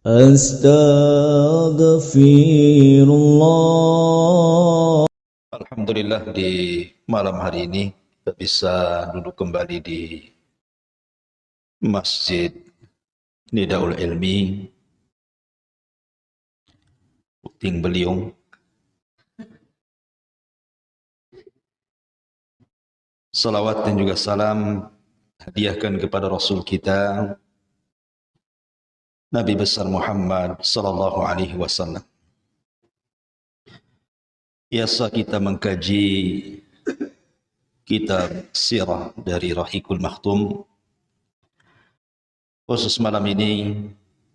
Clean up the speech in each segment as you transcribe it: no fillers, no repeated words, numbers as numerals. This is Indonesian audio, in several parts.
Astaghfirullah. Alhamdulillah di malam hari ini kita bisa duduk kembali di Masjid Nidaul Ilmi Puting Beliung. Salawat dan juga salam hadiahkan kepada Rasul kita Nabi besar Muhammad sallallahu alaihi wasallam. Biasa kita mengkaji kitab sirah dari Rahiqul Makhtum. Khusus malam ini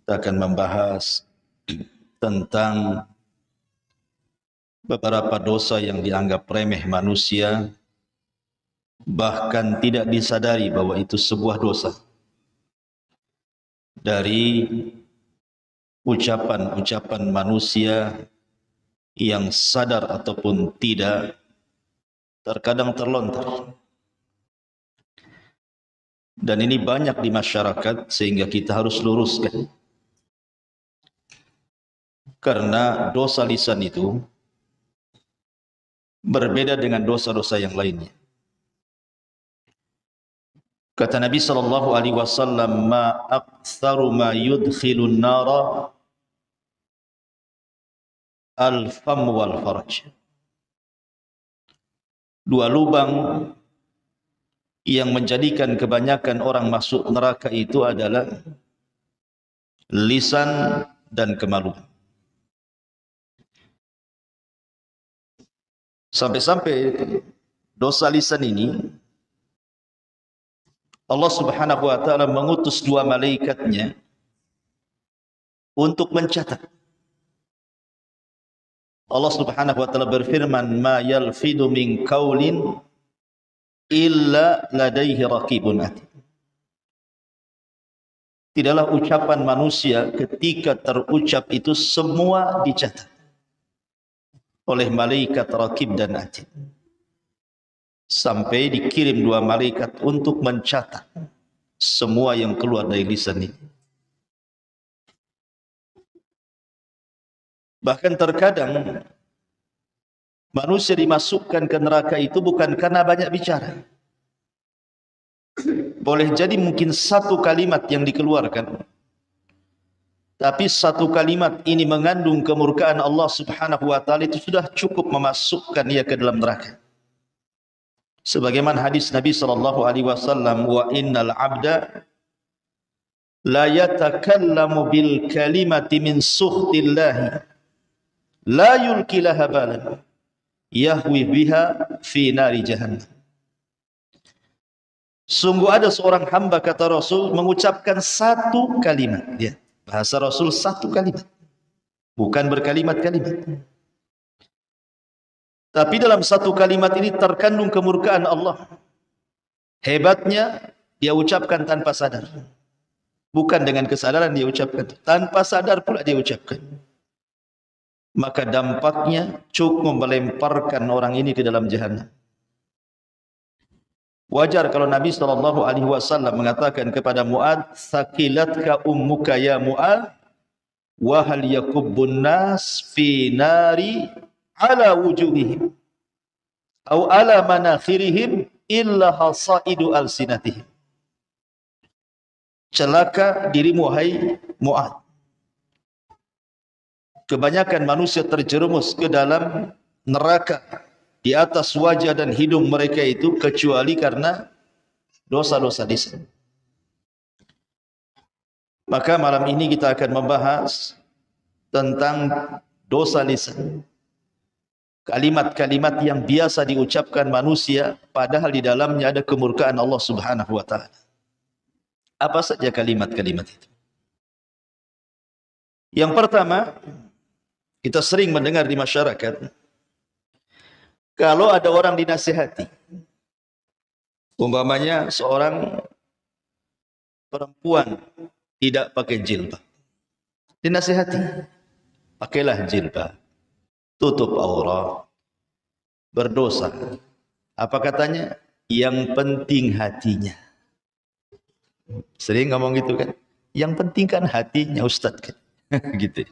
kita akan membahas tentang beberapa dosa yang dianggap remeh manusia, bahkan tidak disadari bahwa itu sebuah dosa. Dari ucapan-ucapan manusia yang sadar ataupun tidak, terkadang terlontar. Dan ini banyak di masyarakat sehingga kita harus luruskan. Karena dosa lisan itu berbeda dengan dosa-dosa yang lainnya. Kata Nabi sallallahu alaihi wasallam, "Ma aktsaru ma yudkhilun nara al-fam wal farj." Dua lubang yang menjadikan kebanyakan orang masuk neraka itu adalah lisan dan kemaluan. Sampai-sampai dosa lisan ini Allah Subhanahu wa taala mengutus dua malaikatnya untuk mencatat. Allah Subhanahu wa taala berfirman, "Ma yalfidu min qaulin illa ladaihi raqibun atid." Tidaklah ucapan manusia ketika terucap itu semua dicatat oleh malaikat raqib dan atid. Sampai dikirim dua malaikat untuk mencatat semua yang keluar dari lisan ini. Bahkan terkadang manusia dimasukkan ke neraka itu bukan karena banyak bicara. Boleh jadi mungkin satu kalimat yang dikeluarkan, tapi satu kalimat ini mengandung kemurkaan Allah Subhanahu wa taala, itu sudah cukup memasukkan ia ke dalam neraka. Sebagaimana hadis Nabi sallallahu alaihi wasallam, "Wa innal 'abda la yatakallamu bil kalimati min sukhtillah la yulqi laha balan yahwi biha fi nari jahannam." Sungguh ada seorang hamba, kata Rasul, mengucapkan satu kalimat. Dia, bahasa Rasul satu kalimat, bukan berkalimat-kalimat. Tapi dalam satu kalimat ini terkandung kemurkaan Allah. Hebatnya, dia ucapkan tanpa sadar. Bukan dengan kesadaran dia ucapkan, tanpa sadar pula dia ucapkan. Maka dampaknya cukup melemparkan orang ini ke dalam jahannam. Wajar kalau Nabi SAW mengatakan kepada Mu'ad, "Thaqilatka ummuka ya Mu'ad, wa hal yakubbun nas fi nari ala wujuhihim au ala manakhirihim illa hasaidu alsinatihim." Celaka dirimu hai Mu'ad. Kebanyakan manusia terjerumus ke dalam neraka di atas wajah dan hidung mereka itu kecuali karena dosa-dosa lisan. Maka malam ini kita akan membahas tentang dosa lisan. Kalimat-kalimat yang biasa diucapkan manusia padahal di dalamnya ada kemurkaan Allah Subhanahu wa taala. Apa saja kalimat-kalimat itu? Yang pertama, kita sering mendengar di masyarakat, kalau ada orang dinasihati, umpamanya seorang perempuan tidak pakai jilbab, dinasihati, pakailah jilbab, tutup aurat, berdosa. Apa katanya? Yang penting hatinya. Sering ngomong gitu kan? Yang penting kan hatinya, Ustaz kan? Gitu.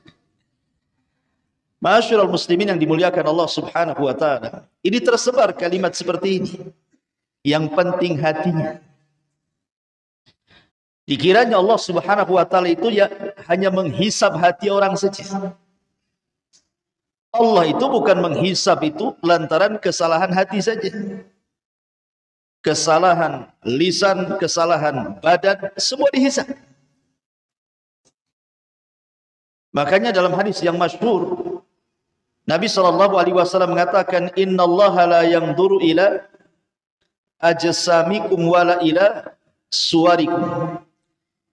Ma'asyiral muslimin yang dimuliakan Allah Subhanahu wa taala. Ini tersebar kalimat seperti ini. Yang penting hatinya. Dikiranya Allah Subhanahu wa taala itu ya hanya menghisab hati orang saja. Allah itu bukan menghisab itu lantaran kesalahan hati saja. Kesalahan lisan, kesalahan badan, semua dihisab. Makanya dalam hadis yang masyhur Nabi SAW mengatakan, innallaha la yanzuru ila ajsamikum wala ila suwarikum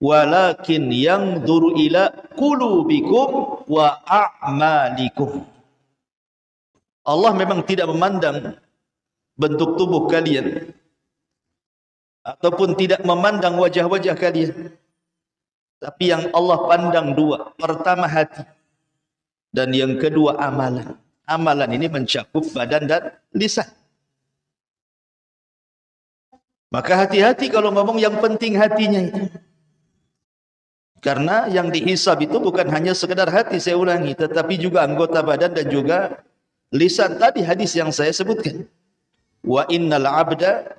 walakin yanzuru ila qulubikum wa a'malikum. Allah memang tidak memandang bentuk tubuh kalian ataupun tidak memandang wajah-wajah kalian, tapi yang Allah pandang dua. Pertama hati, dan yang kedua amalan. Amalan ini mencakup badan dan lisan. Maka hati-hati kalau ngomong yang penting hatinya itu. Karena yang dihisab itu bukan hanya sekedar hati, saya ulangi, tetapi juga anggota badan dan juga lisan. Tadi hadis yang saya sebutkan. Wa innal abda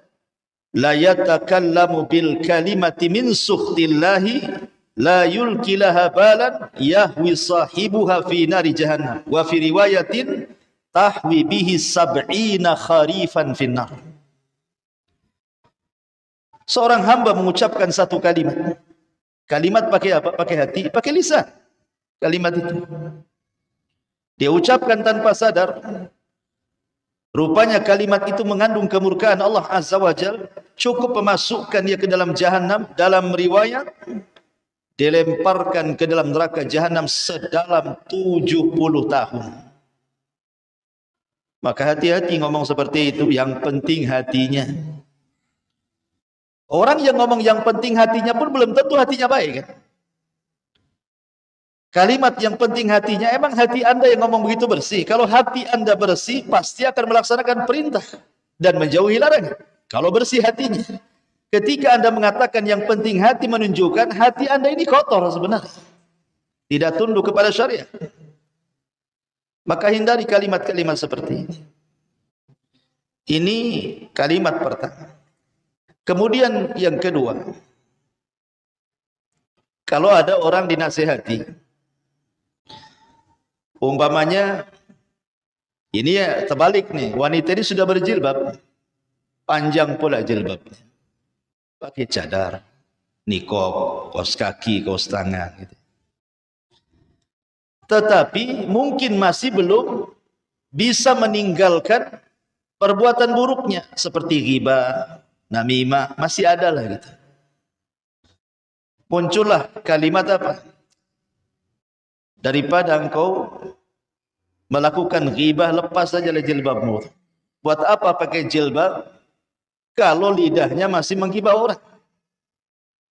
la yatakallamu bil kalimati min sukhtillahi la yulkilaha balan yahwi sahibuha fi nari jahannam wa fi riwayatin tahwi bihi sab'ina kharifan finnar. Seorang hamba mengucapkan satu kalimat. Kalimat pakai apa? Pakai hati, pakai lisan. Kalimat itu dia ucapkan tanpa sadar. Rupanya kalimat itu mengandung kemurkaan Allah Azza wa Jalla, cukup memasukkan dia ke dalam jahannam. Dalam riwayat dilemparkan ke dalam neraka jahanam sedalam 70 tahun. Maka hati-hati ngomong seperti itu. Yang penting hatinya. Orang yang ngomong yang penting hatinya pun belum tentu hatinya baik, kan? Kalimat yang penting hatinya, emang hati anda yang ngomong begitu bersih? Kalau hati anda bersih, pasti akan melaksanakan perintah dan menjauhi larangan. Kalau bersih hatinya. Ketika anda mengatakan yang penting hati, menunjukkan hati anda ini kotor sebenarnya. Tidak tunduk kepada syariat. Maka hindari kalimat-kalimat seperti ini. Ini kalimat pertama. Kemudian yang kedua. Kalau ada orang dinasihati. Umpamanya, ini ya terbalik nih. Wanita ini sudah berjilbab. Panjang pula jilbabnya. Pakai cadar, nikob, kaos kaki, kaos tangan gitu. Tetapi mungkin masih belum bisa meninggalkan perbuatan buruknya seperti ghibah, namimah, masih ada lah gitu. Muncullah kalimat apa? Daripada engkau melakukan ghibah, lepas saja jilbabmu. Buat apa pakai jilbab kalau lidahnya masih menggibah orang?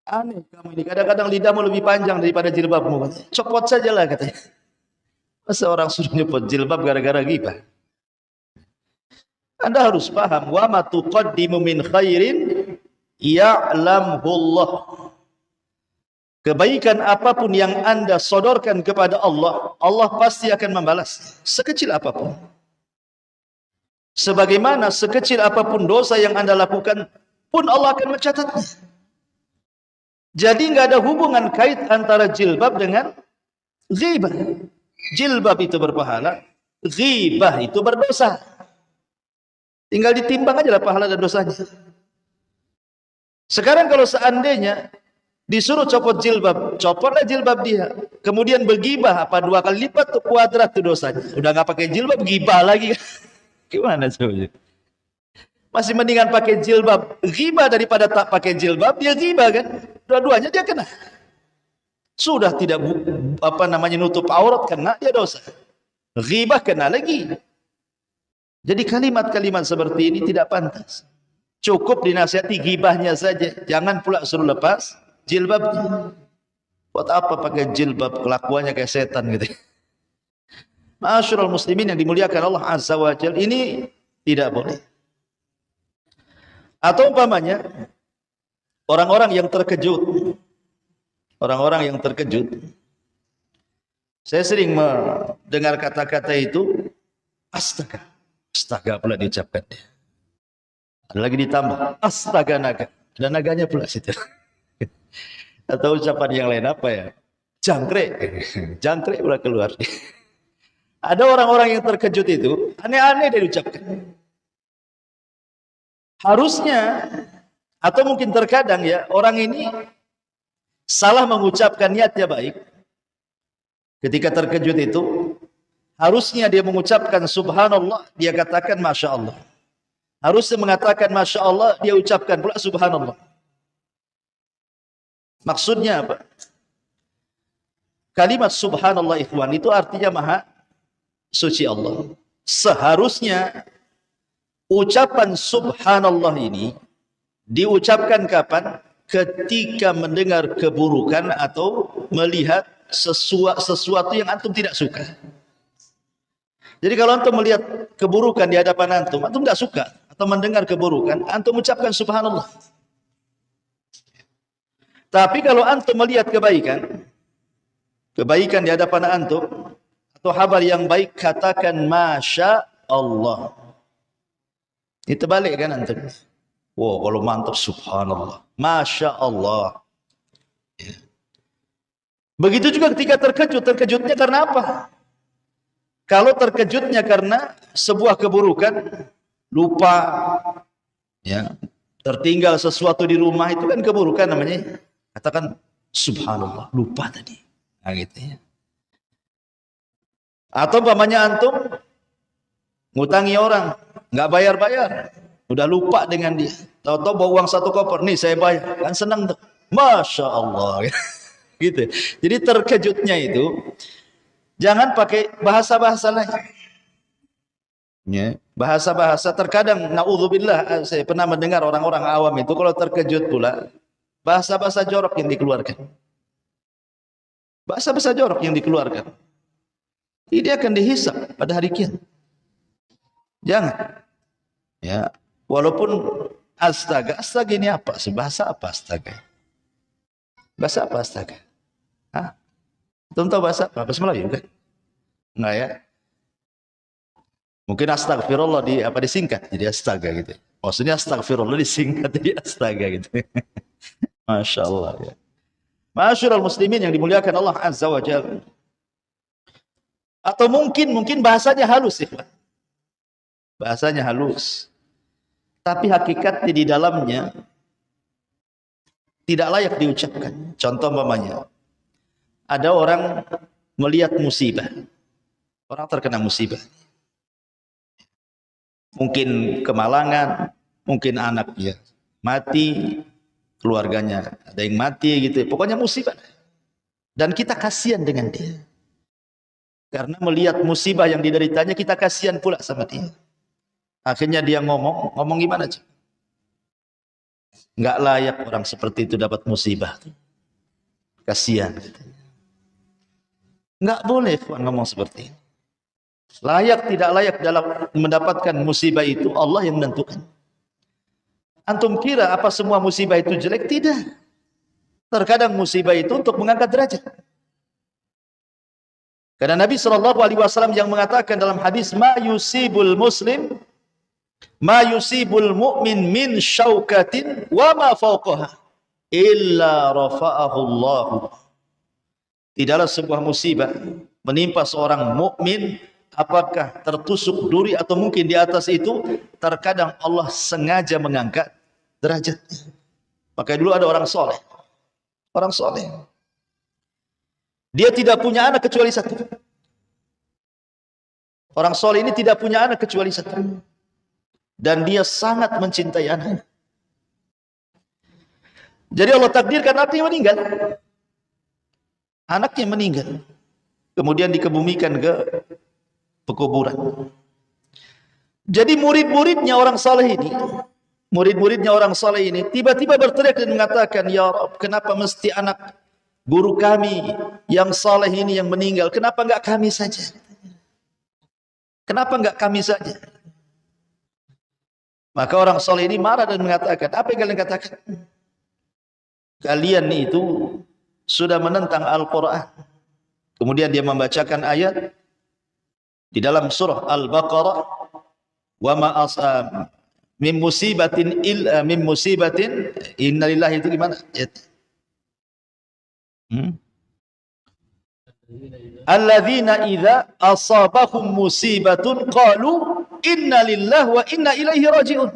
Aneh kamu ini. Kadang-kadang lidahmu lebih panjang daripada jilbabmu. Copot sajalah katanya. Masa orang suruh nyopot jilbab gara-gara ghibah? Anda harus paham. Wa ma tuqaddimu min khairin ya'lamhu Allah. Kebaikan apapun yang anda sodorkan kepada Allah, Allah pasti akan membalas. Sekecil apapun. Sebagaimana sekecil apapun dosa yang anda lakukan, pun Allah akan mencatatnya. Jadi nggak ada hubungan kait antara jilbab dengan ghibah. Jilbab itu berpahala, ghibah itu berdosa. Tinggal ditimbang aja lah pahala dan dosanya. Sekarang kalau seandainya disuruh copot jilbab, copotlah jilbab dia. Kemudian bergibah, apa 2 kali lipat tuh kuadrat tuh dosanya. Udah nggak pakai jilbab, gibah lagi. Gimana coba? Masih mendingan pakai jilbab ghibah daripada tak pakai jilbab, dia ghibah kan? Dua-duanya dia kena. Sudah tidak nutup aurat, kena dia dosa. Ghibah kena lagi. Jadi kalimat-kalimat seperti ini tidak pantas. Cukup dinasihati ghibahnya saja, jangan pula suruh lepas jilbabnya. Buat apa pakai jilbab, kelakuannya kayak setan gitu. Ma'asyiral muslimin yang dimuliakan Allah Azza wa Jalla, ini tidak boleh. Atau umpamanya orang-orang yang terkejut. Orang-orang yang terkejut Saya sering mendengar kata-kata itu, astaga. Astaga pula diucapkan. Ada lagi ditambah, astaga naga. Ada naganya pula situ. Atau ucapan yang lain apa ya? Jangkrik. Jangkrik pula keluar. Ada orang-orang yang terkejut itu, aneh-aneh dia ucapkan. Harusnya, atau mungkin terkadang ya, orang ini salah mengucapkan niatnya baik. Ketika terkejut itu, harusnya dia mengucapkan subhanallah, dia katakan masya Allah. Harusnya mengatakan masya Allah, dia ucapkan pula subhanallah. Maksudnya apa? Kalimat subhanallah ikhwan itu artinya maha suci Allah. Seharusnya ucapan subhanallah ini diucapkan kapan? Ketika mendengar keburukan atau melihat sesuatu yang antum tidak suka. Jadi kalau antum melihat keburukan di hadapan antum tidak suka atau mendengar keburukan, antum ucapkan subhanallah. Tapi kalau antum melihat kebaikan di hadapan antum atau kabar yang baik, katakan masya Allah. Itu balik kan antum. Wow, kalau mantap subhanallah, masya Allah. Ya. Begitu juga ketika terkejutnya karena apa? Kalau terkejutnya karena sebuah keburukan, lupa, ya, tertinggal sesuatu di rumah, itu kan keburukan namanya. Katakan subhanallah, lupa tadi. Nah, gitu ya. Atau umpamanya antum ngutangi orang, nggak bayar-bayar, udah lupa dengan dia. Tahu-tahu bawa uang 1 koper, nih saya bayar, kan senang tuh. Masya Allah, gitu. Jadi terkejutnya itu jangan pakai bahasa-bahasa lain. Ya, bahasa-bahasa terkadang naudzubillah, saya pernah mendengar orang-orang awam itu kalau terkejut pula bahasa-bahasa jorok yang dikeluarkan. Bahasa-bahasa jorok yang dikeluarkan. Ini akan dihisab pada hari kiamat. Jangan. Ya, walaupun astaga ini apa? Bahasa apa astaga? Bahasa apa astaga? Hah? Tahu bahasa apa? Bahasa Melayu kan? Enggak ya? Mungkin astagfirullah disingkat jadi astaga gitu. Maksudnya astagfirullah disingkat jadi astaga gitu. Masya Allah ya. Masyarul muslimin yang dimuliakan Allah Azza wa Jalla. Atau mungkin bahasanya halus ya. Bahasanya halus. Tapi hakikatnya di dalamnya tidak layak diucapkan. Contoh umpamanya, ada orang melihat musibah. Orang terkena musibah. Mungkin kemalangan, mungkin anaknya mati, keluarganya ada yang mati gitu. Pokoknya musibah. Dan kita kasihan dengan dia. Karena melihat musibah yang dideritanya, kita kasihan pula sama dia. Akhirnya dia ngomong gimana aja? Nggak layak orang seperti itu dapat musibah. Kasihan. Nggak boleh ngomong seperti ini. Layak tidak layak dalam mendapatkan musibah itu Allah yang menentukan. Antum kira apa semua musibah itu jelek? Tidak. Terkadang musibah itu untuk mengangkat derajat. Karena Nabi SAW yang mengatakan dalam hadis, ma yusibul mu'min min syaukatin wa ma fawqaha illa rafa'ahu Allah. Tidaklah sebuah musibah menimpa seorang mukmin, apakah tertusuk duri atau mungkin di atas itu, terkadang Allah sengaja mengangkat derajatnya. Maka dulu ada orang soleh. Orang soleh. Dia tidak punya anak kecuali satu. Orang soleh ini tidak punya anak kecuali satu. Dan dia sangat mencintai anaknya. Jadi Allah takdirkan anaknya meninggal. Anaknya meninggal. Kemudian dikebumikan ke pekuburan. Jadi murid-muridnya orang saleh ini, tiba-tiba berteriak dan mengatakan, ya Rabb, kenapa mesti anak guru kami yang saleh ini yang meninggal? Kenapa enggak kami saja? Kenapa enggak kami saja? Maka orang saleh ini marah dan mengatakan, apa yang kalian katakan? Kalian itu sudah menentang Al-Quran. Kemudian dia membacakan ayat di dalam surah Al-Baqarah, wa ma min musibatin innalillahi, itu gimana? Alladzina idza asabahum musibatun qalu innalillahi wa inna ilaihi raji'un.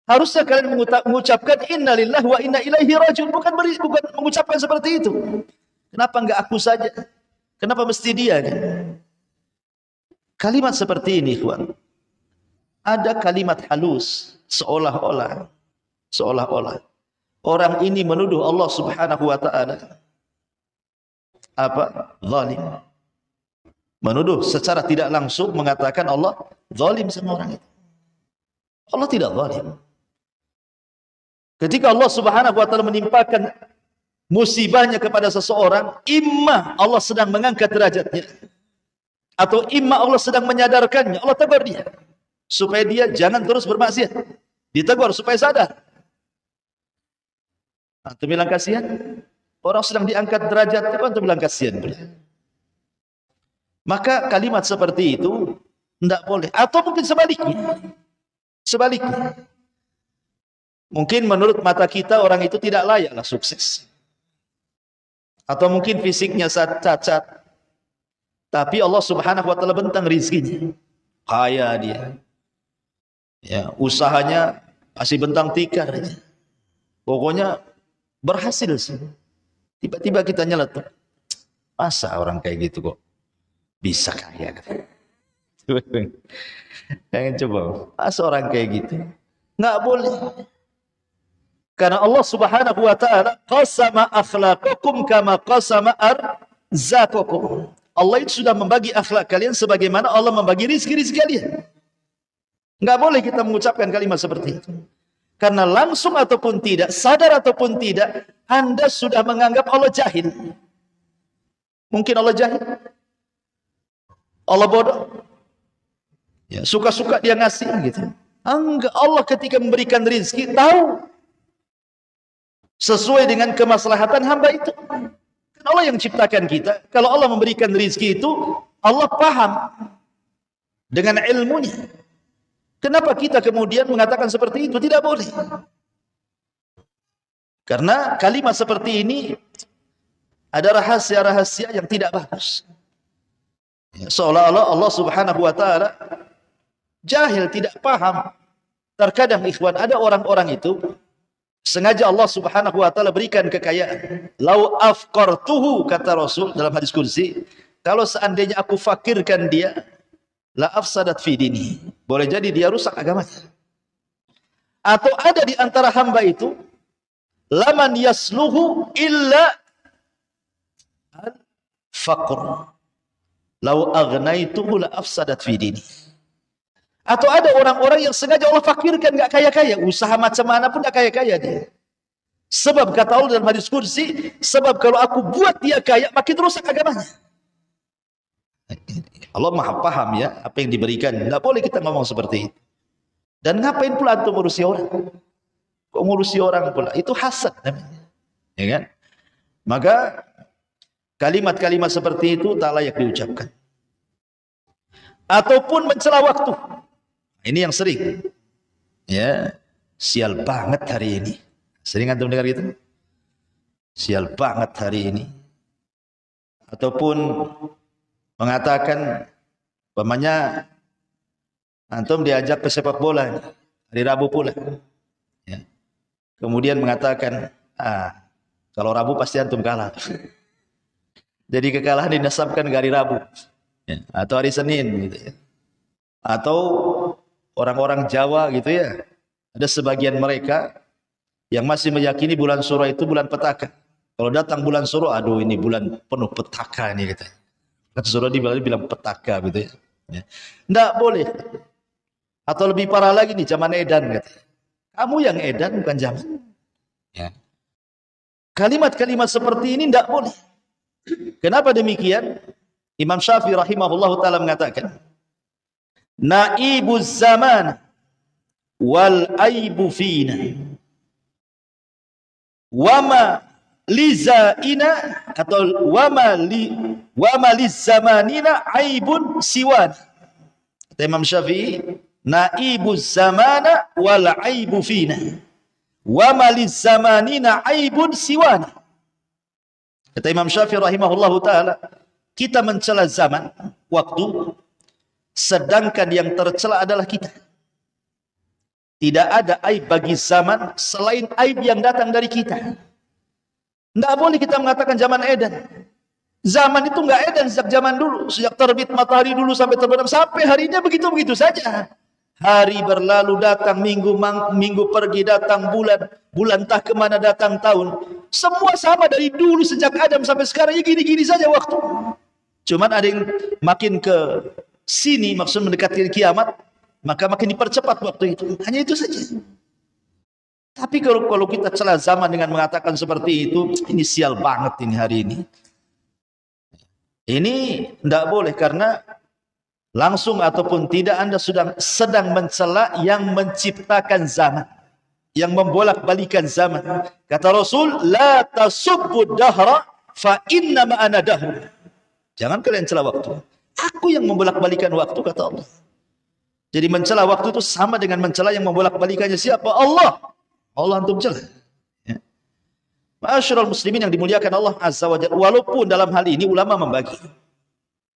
Harusnya kalian mengucapkan innalillahi wa inna ilaihi raji'un, bukan mengucapkan seperti itu. Kenapa enggak aku saja? Kenapa mesti dia kan? Kalimat seperti ini, ikhwan, ada kalimat halus, seolah-olah orang ini menuduh Allah Subhanahu wa ta'ala zalim. Menuduh secara tidak langsung, mengatakan Allah zalim sama orang itu. Allah tidak zalim. Ketika Allah Subhanahu wa ta'ala menimpakan musibahnya kepada seseorang, imma Allah sedang mengangkat derajatnya, atau imma Allah sedang menyadarkannya. Allah tegur dia supaya dia jangan terus bermaksiat. Ditegur supaya sadar. Antum bilang kasihan? Orang sedang diangkat derajatnya, antum bilang kasihan. Maka kalimat seperti itu tidak boleh. Atau mungkin sebaliknya. Mungkin menurut mata kita orang itu tidak layaklah sukses. Atau mungkin fisiknya cacat. Tapi Allah Subhanahu wa ta'ala bentang rizkinya. Kaya dia. Ya, usahanya masih bentang tikar aja. Pokoknya berhasil sih. Tiba-tiba kita nyeletuk. Masa orang kayak gitu kok bisa kaya? Jangan coba. Masa orang kayak gitu? Nggak boleh. Karena Allah Subhanahu wa ta'ala qasama akhlaqakum kama qasama arzaqakum. Allah itu sudah membagi akhlak kalian sebagaimana Allah membagi rizki-rizki kalian. Nggak boleh kita mengucapkan kalimat seperti itu. Karena langsung ataupun tidak, sadar ataupun tidak, Anda sudah menganggap Allah jahil. Mungkin Allah jahil. Allah bodoh. Ya, suka-suka dia ngasih gitu. Enggak, Allah ketika memberikan rizki tahu sesuai dengan kemaslahatan hamba itu. Kan Allah yang ciptakan kita. Kalau Allah memberikan rizki itu, Allah paham dengan ilmunya. Kenapa kita kemudian mengatakan seperti itu? Tidak boleh. Karena kalimat seperti ini ada rahasia-rahasia yang tidak bagus. Ya, seolah-olah Allah Subhanahu wa ta'ala jahil, tidak paham. Terkadang ikhwan, ada orang-orang itu sengaja Allah Subhanahu wa ta'ala berikan kekayaan. Lau afqartuhu, kata Rasul dalam hadis kursi, kalau seandainya aku fakirkan dia, la afsadat fi dini. Boleh jadi dia rusak agamanya. Atau ada di antara hamba itu, laman yasluhu illa al-faqr. Lau agnaituhu la afsadat fi dini. Atau ada orang-orang yang sengaja Allah fakirkan, enggak kaya-kaya, usaha macam mana pun enggak kaya-kaya dia. Sebab kata Allah dalam hadis kursi, sebab kalau aku buat dia kaya, makin rusak agamanya. Allah maha paham ya apa yang diberikan. Tidak boleh kita ngomong seperti itu. Dan ngapain pula antum ngurusi orang? Kok ngurusi orang pula? Itu hasad namanya. Ya kan? Maka kalimat-kalimat seperti itu tak layak diucapkan. Ataupun mencela waktu. Ini yang sering. Ya, sial banget hari ini. Sering antum dengar gitu? Sial banget hari ini. Ataupun mengatakan, umpamanya antum diajak ke sepak bola hari Rabu pula, ya. Kemudian mengatakan, kalau Rabu pasti antum kalah. Jadi kekalahan dinasabkan ke hari Rabu, ya. Atau hari Senin gitu ya. Atau orang-orang Jawa gitu ya, ada sebagian mereka yang masih meyakini bulan Suro itu bulan petaka. Kalau datang bulan Suro, aduh ini bulan penuh petaka ini gitu. Suruh dibilang petaka gitu ya. Tidak boleh. Atau lebih parah lagi nih, zaman edan gitu. Kamu yang edan bukan zaman. Ya. Kalimat-kalimat seperti ini tidak boleh. Kenapa demikian? Imam Syafi'i rahimahullahu ta'ala mengatakan, naibuz zaman wal aibu fina wama lizaina atau wama lizamanina aibun siwan. Kata Imam Syafi'i, naibu zamana wal aibu fina. Wama lizamanina aibun siwan. Kata Imam Syafi'i rahimahullahu taala, kita mencela zaman, waktu, sedangkan yang tercela adalah kita. Tidak ada aib bagi zaman selain aib yang datang dari kita. Tidak boleh kita mengatakan zaman edan. Zaman itu nggak edan sejak zaman dulu, sejak terbit matahari dulu sampai terbenam, sampai hari ini begitu-begitu saja. Hari berlalu datang, minggu pergi datang, bulan entah kemana datang tahun. Semua sama dari dulu sejak Adam sampai sekarang, ya gini-gini saja waktu. Cuman ada yang makin ke sini, maksud mendekati kiamat, maka makin dipercepat waktu itu. Hanya itu saja. Tapi kalau kita celah zaman dengan mengatakan seperti itu, ini sial banget ini hari ini. Ini tidak boleh, karena langsung ataupun tidak Anda sedang mencela yang menciptakan zaman, yang membolak-balikan zaman. Kata Rasul, la tasubbu dahra fa inna ma ana dahr. Jangan kalian cela waktu. Aku yang membolak-balikan waktu, kata Allah. Jadi mencela waktu itu sama dengan mencela yang membolak-balikannya siapa? Allah. Allah antum cela. Ya. Ma'asyiral muslimin yang dimuliakan Allah Azza wa Jalla. Walaupun dalam hal ini ulama membagi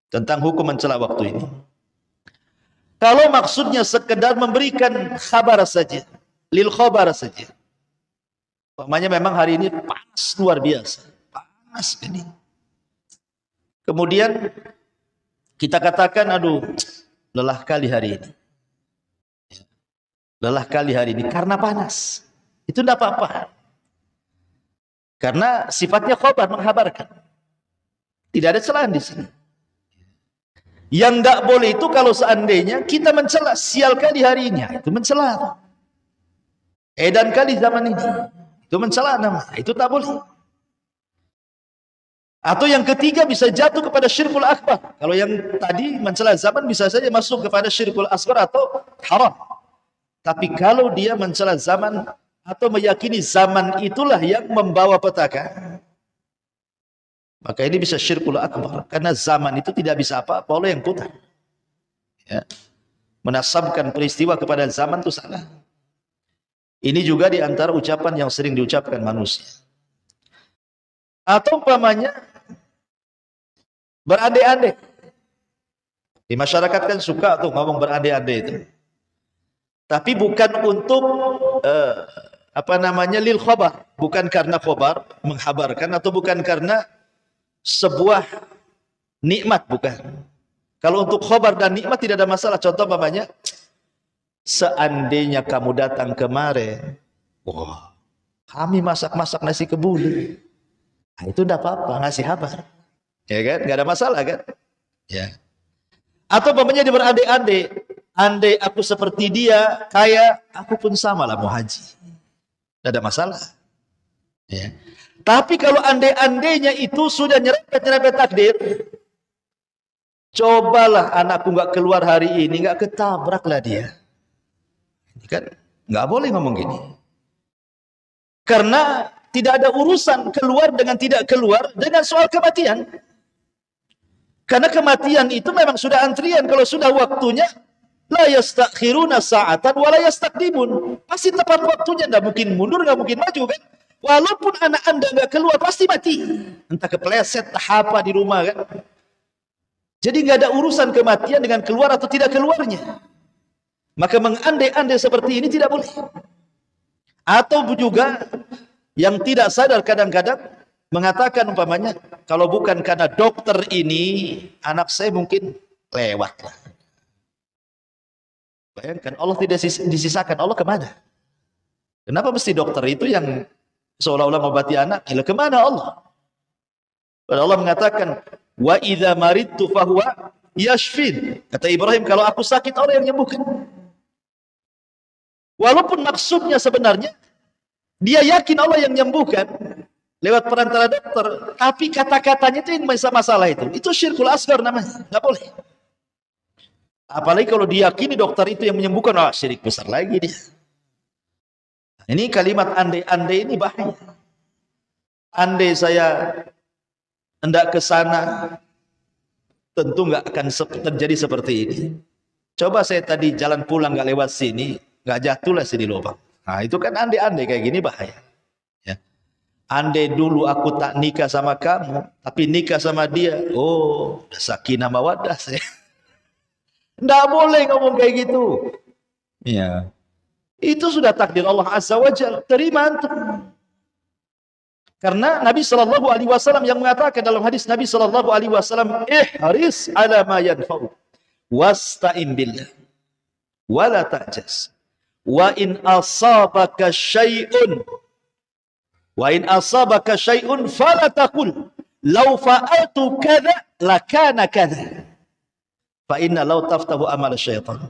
tentang hukum mencela waktu ini. Kalau maksudnya sekedar memberikan kabar saja, lil khabar saja. Umpamanya memang hari ini panas luar biasa, panas ini. Kemudian kita katakan, aduh, lelah kali hari ini. Lelah kali hari ini karena panas. Itu tidak apa-apa. Karena sifatnya khabar, menghabarkan. Tidak ada celaan di sini. Yang tidak boleh itu kalau seandainya kita mencela, sial kali hari ini, itu mencela. Edan kali zaman ini, itu mencela namanya, itu tak boleh. Atau yang ketiga bisa jatuh kepada syirkul akbar. Kalau yang tadi mencela zaman bisa saja masuk kepada syirkul asghar atau haram. Tapi kalau dia mencela zaman atau meyakini zaman itulah yang membawa petaka, maka ini bisa syirkul akbar. Karena zaman itu tidak bisa apa-apa oleh yang putar. Ya. Menasabkan peristiwa kepada zaman itu salah. Ini juga di antara ucapan yang sering diucapkan manusia. Atau umpamanya berandai-andai. Di masyarakat kan suka tuh ngomong berandai-andai itu. Tapi bukan untuk lil khabar, bukan karena khabar menghabarkan, atau bukan karena sebuah nikmat, bukan. Kalau untuk khabar dan nikmat tidak ada masalah. Contoh umpamanya, seandainya kamu datang kemarin, wah, kami masak-masak nasi kebuli. Nah, itu tidak apa-apa, ngasih kabar. Ya kan? Nggak ada masalah kan? Ya. Atau umpamanya dia berandai-andai, andai aku seperti dia, kaya, aku pun sama lah mau haji. Tidak ada masalah. Ya. Tapi kalau andai-andainya itu sudah nyerempet-nyerempet takdir, cobalah anakku nggak keluar hari ini, nggak ketabraklah dia. Ini kan nggak boleh ngomong gini. Karena tidak ada urusan keluar dengan tidak keluar dengan soal kematian. Karena kematian itu memang sudah antrian. Kalau sudah waktunya, la yastakhiruna sa'atan wa la yastaqdimun. Pasti tepat waktunya, enggak mungkin mundur, enggak mungkin maju kan. Walaupun anak Anda enggak keluar, pasti mati. Entah kepleset, apa di rumah kan. Jadi enggak ada urusan kematian dengan keluar atau tidak keluarnya. Maka mengandai-andai seperti ini tidak boleh. Atau juga yang tidak sadar kadang-kadang mengatakan umpamanya, kalau bukan karena dokter ini, anak saya mungkin lewat lah. Bayangkan, Allah tidak disisakan. Allah kemana? Kenapa mesti dokter itu yang seolah-olah mengobati anak? Gila, kemana Allah? Padahal Allah mengatakan, wa idza maridtu fahuwa yashfin. Kata Ibrahim, kalau aku sakit, Allah yang menyembuhkan. Walaupun maksudnya sebenarnya dia yakin Allah yang menyembuhkan lewat perantara dokter, tapi kata-katanya itu yang masalah itu syirkul asghar namanya, nggak boleh. Apalagi kalau diyakini dokter itu yang menyembuhkan, syirik besar lagi dia. Ini kalimat andai-andai ini bahaya. andai saya hendak ke sana, tentu nggak akan terjadi seperti ini. Coba saya tadi jalan pulang nggak lewat sini, nggak jatuhlah sini lubang. Nah itu kan andai-andai kayak gini bahaya. Ya. Andai dulu aku tak nikah sama kamu, tapi nikah sama dia, oh udah sakinah mawaddah saya. Nggak boleh ngomong kayak gitu. Ya. Itu sudah takdir Allah Azza wa Jalla. Terima antum. Karena Nabi Shallallahu Alaihi Wasallam yang mengatakan dalam hadis Nabi Shallallahu Alaihi Wasallam, ihris ala ma yanfa'u, wasta'in billah, wala ta'jas, wa in asabaka syai'un, fala taqul, law fa'altu kadza lakana kadza, fa inna law taftahu amal syaitan.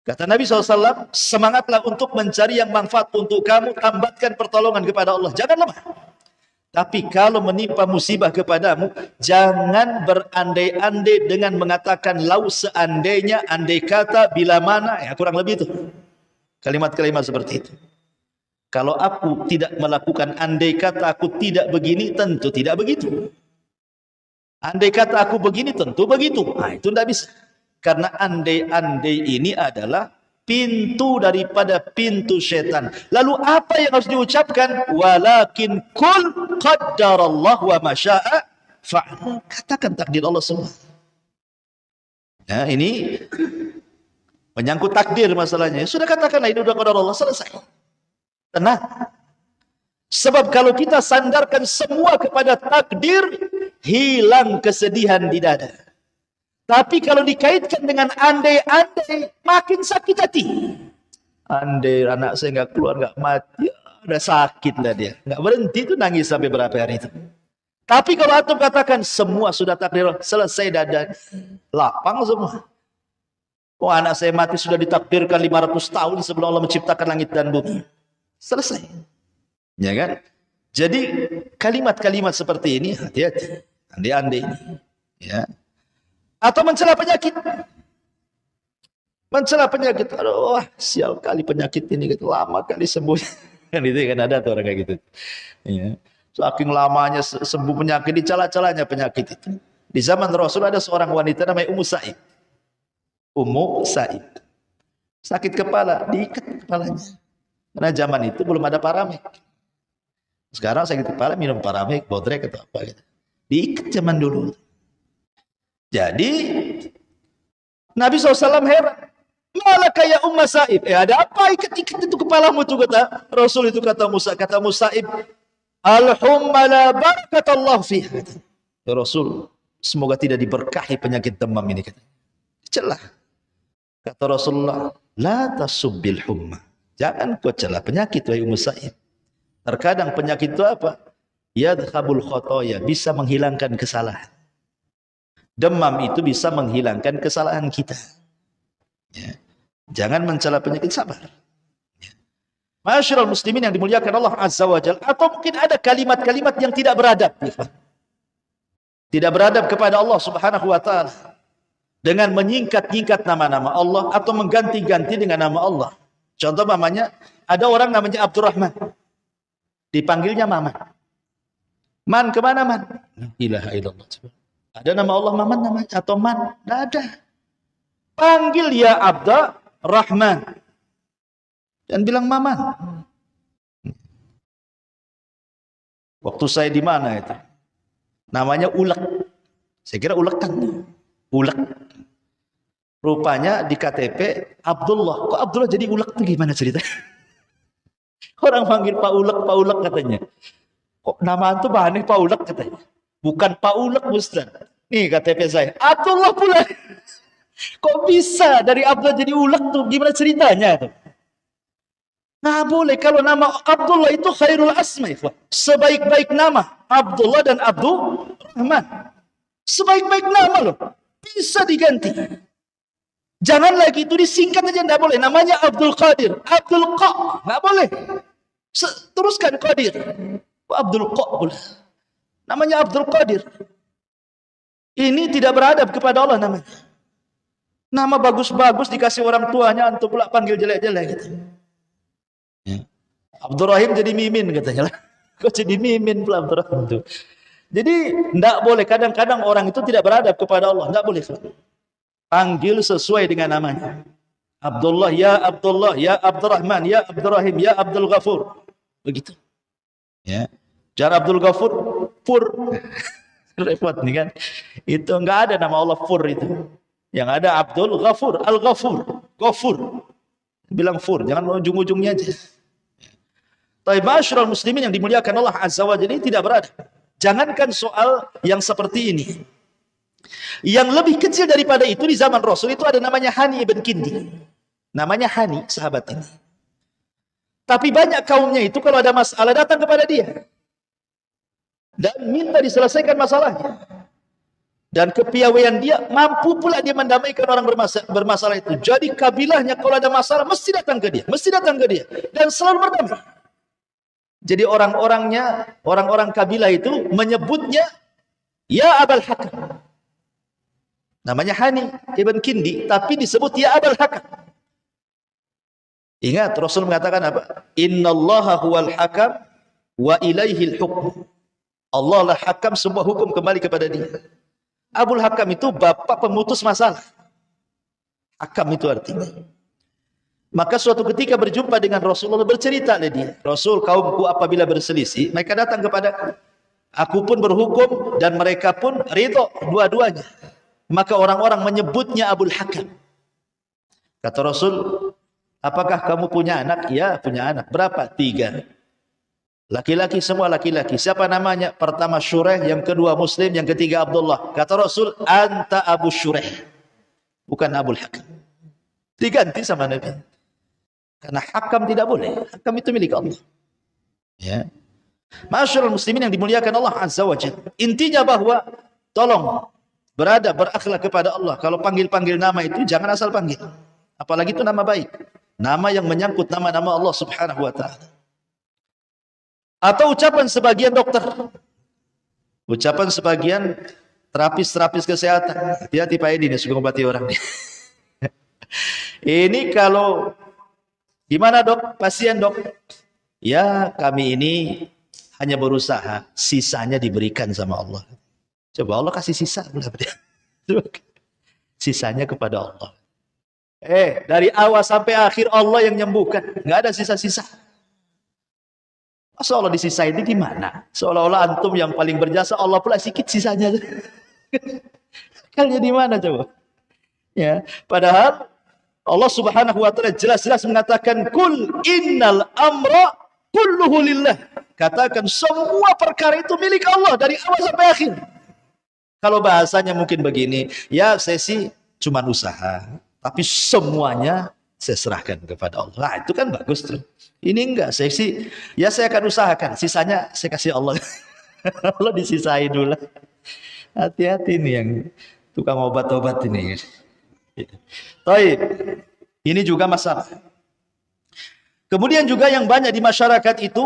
Kata Nabi SAW, semangatlah untuk mencari yang manfaat untuk kamu, tambatkan pertolongan kepada Allah. Jangan lemah. Tapi kalau menimpa musibah kepadamu, jangan berandai-andai dengan mengatakan lau seandainya, andai kata, bila mana. Ya, kurang lebih itu. Kalimat-kalimat seperti itu. Kalau aku tidak melakukan andai kata aku tidak begini, tentu tidak begitu. Andai kata aku begini, tentu begitu. Nah, itu tidak bisa. Karena andai-andai ini adalah pintu daripada pintu setan. Lalu apa yang harus diucapkan? Walakin kul qaddarallah wa masya'a fa'al. Katakan takdir Allah semua. Ya, ini menyangkut takdir masalahnya. Sudah katakanlah ini sudah qadar Allah, selesai. Tenang. Sebab kalau kita sandarkan semua kepada takdir, hilang kesedihan di dada. Tapi kalau dikaitkan dengan andai-andai, makin sakit hati. Andai anak saya nggak keluar, nggak mati, udah sakit lah dia. Nggak berhenti itu nangis sampai berapa hari itu. Tapi kalau antum katakan semua sudah takdir, selesai dan lapang semua. Oh anak saya mati sudah ditakdirkan 500 tahun sebelum Allah menciptakan langit dan bumi. Selesai. Ya kan? Jadi kalimat-kalimat seperti ini hati-hati. Andai-andai ini. Ya. Atau mencela penyakit. Mencela penyakit. Aduh, sial kali penyakit ini gitu. Lama kali sembuh. Kan itu kan ada tuh orang kayak gitu. Ya. Saking lamanya sembuh penyakit, dicela-celanya penyakit itu. Di zaman Rasul ada seorang wanita namanya Ummu Sa'id. Ummu Sa'id. Sakit kepala, diikat kepalanya. Karena zaman itu belum ada Paramek. Sekarang sakit kepala minum Paramek, Bodrek atau apa gitu. Diikat zaman dulu. Jadi Nabi SAW heran. Malah kayak Ummu Sa'ib. Ada apa ikat-ikat itu kepalamu tuh kata Rasul itu kata Ummu Sa'ib. Al-humma la barakatallah fiha. Ya Rasul, semoga tidak diberkahi penyakit demam ini kata. Celah. Kata Rasulullah, la tasubbil humma. Jangan kau celah penyakit wahai Ummu Sa'ib. Terkadang penyakit itu apa? Yadhabul khotoya, bisa menghilangkan kesalahan. Demam itu bisa menghilangkan kesalahan kita. Ya. Jangan mencela penyakit, sabar. Ya. Masyarul muslimin yang dimuliakan Allah Azza wa Jalla. Atau mungkin ada kalimat-kalimat yang tidak beradab. Tidak beradab kepada Allah Subhanahu wa ta'ala. Dengan menyingkat-nyingkat nama-nama Allah atau mengganti-ganti dengan nama Allah. Contoh namanya, ada orang namanya Abdurrahman. Dipanggilnya Maman. Man kemana Man? Ilaha illallah. Ada nama Allah Maman namanya atau Man? Tidak ada. Panggil ya Abda Rahman. Dan bilang Maman. Waktu saya di mana itu? Namanya Ulek. Saya kira Ulek kan. Ulek. Rupanya di KTP Abdullah. Kok Abdullah jadi Ulek itu gimana cerita? Orang panggil Pak Ulek katanya. Kok nama itu aneh Pak Ulek katanya. Bukan Pak Ulek Ustaz. Nih KTP saya. Abdullah pula. Kok bisa dari Abdullah jadi Ulek tuh? Gimana ceritanya tuh? Nah boleh. Kalau nama Abdullah itu khairul asma. Sebaik-baik nama. Abdullah dan Abdurrahman. Sebaik-baik nama loh. Bisa diganti. Jangan lagi itu disingkat aja. Nggak boleh. Namanya Abdul Qadir. Abdul Qa. Nggak boleh. Teruskan Qadir. Abdul Qa pula. Namanya Abdul Qadir. Ini tidak beradab kepada Allah namanya. Nama bagus-bagus dikasih orang tuanya, antum pula panggil jelek-jelek gitu. Ya. Abdurrahim jadi Mimin katanya lah. Kok jadi mimin pula Abdurrahman itu? Jadi tidak boleh, kadang-kadang orang itu tidak beradab kepada Allah, tidak boleh. Panggil sesuai dengan namanya. Abdullah, ya Abdurrahman, ya Abdurrahim, ya Abdul Ghafur. Begitu. Ya. Jangan Abdul Ghafur, Fur. Repot nih kan. Itu enggak ada nama Allah Fur itu. Yang ada Abdul Ghafur, Al-Ghafur, Ghafur. Bilang Fur, jangan ujung-ujungnya aja. Tapi ma'asyiral muslimin yang dimuliakan Allah Azza wa Jalla tidak berada. Jangankan soal yang seperti ini. Yang lebih kecil daripada itu di zaman Rasul itu ada namanya Hani ibn Kindi. Namanya Hani, sahabat ini. Tapi banyak kaumnya itu kalau ada masalah datang kepada dia. Dan minta diselesaikan masalahnya. Dan kepiawaian dia mampu pula dia mendamaikan orang bermasalah itu. Jadi kabilahnya kalau ada masalah mesti datang ke dia, dan selalu berdamai. Jadi orang-orang kabilah itu menyebutnya ya Abul Hakam. Namanya Hani ibn Kindi, tapi disebut ya Abul Hakam. Ingat Rasul mengatakan apa? Innallaha huwal hakam wa ilaihil hukm. Allah lah hakam, semua hukum kembali kepada dia. Abul Hakam itu bapak pemutus masalah. Hakam itu artinya. Maka suatu ketika berjumpa dengan Rasulullah, bercerita dia, Rasul, kaumku apabila berselisih, mereka datang kepada aku pun berhukum dan mereka pun ridho dua-duanya. Maka orang-orang menyebutnya Abul Hakam. Kata Rasul, apakah kamu punya anak? Ya, punya anak. Berapa? 3. Laki-laki, semua laki-laki. Siapa namanya? Pertama Syureh, yang kedua Muslim, yang ketiga Abdullah. Kata Rasul, anta Abu Syureh, bukan Abul Hakam. Diganti sama Nabi. Karena hakam tidak boleh. Hakam itu milik Allah. Ya. Masyarul muslimin yang dimuliakan Allah Azza wa Jalla. Intinya bahwa tolong beradab, berakhlak kepada Allah. Kalau panggil-panggil nama itu jangan asal panggil. Apalagi itu nama baik. Nama yang menyangkut nama-nama Allah Subhanahu wa taala. Atau ucapan sebagian dokter, ucapan sebagian terapis kesehatan. Hati-hati Pak Edi, suka ngobati orang. Ini kalau gimana dok, pasien dok? Ya kami ini hanya berusaha, sisanya diberikan sama Allah. Coba Allah kasih sisa, sisanya kepada Allah. Dari awal sampai akhir Allah yang nyembuhkan, nggak ada sisa-sisa. Masa Allah disisain itu gimana? Seolah-olah antum yang paling berjasa, Allah pula sikit sisanya. Kalian di mana coba? Ya, padahal Allah Subhanahu wa taala jelas-jelas mengatakan kul innal amra kulluhu lillah. Katakan semua perkara itu milik Allah dari awal sampai akhir. Kalau bahasanya mungkin begini, ya saya sih cuma usaha, tapi semuanya saya serahkan kepada Allah. Nah, itu kan bagus tuh. Ini enggak, saya sih, ya saya akan usahakan, sisanya saya kasih Allah. Allah disisain dulu. Hati-hati nih yang tukang obat-obat ini. Baik, ini juga masalah. Kemudian juga yang banyak di masyarakat itu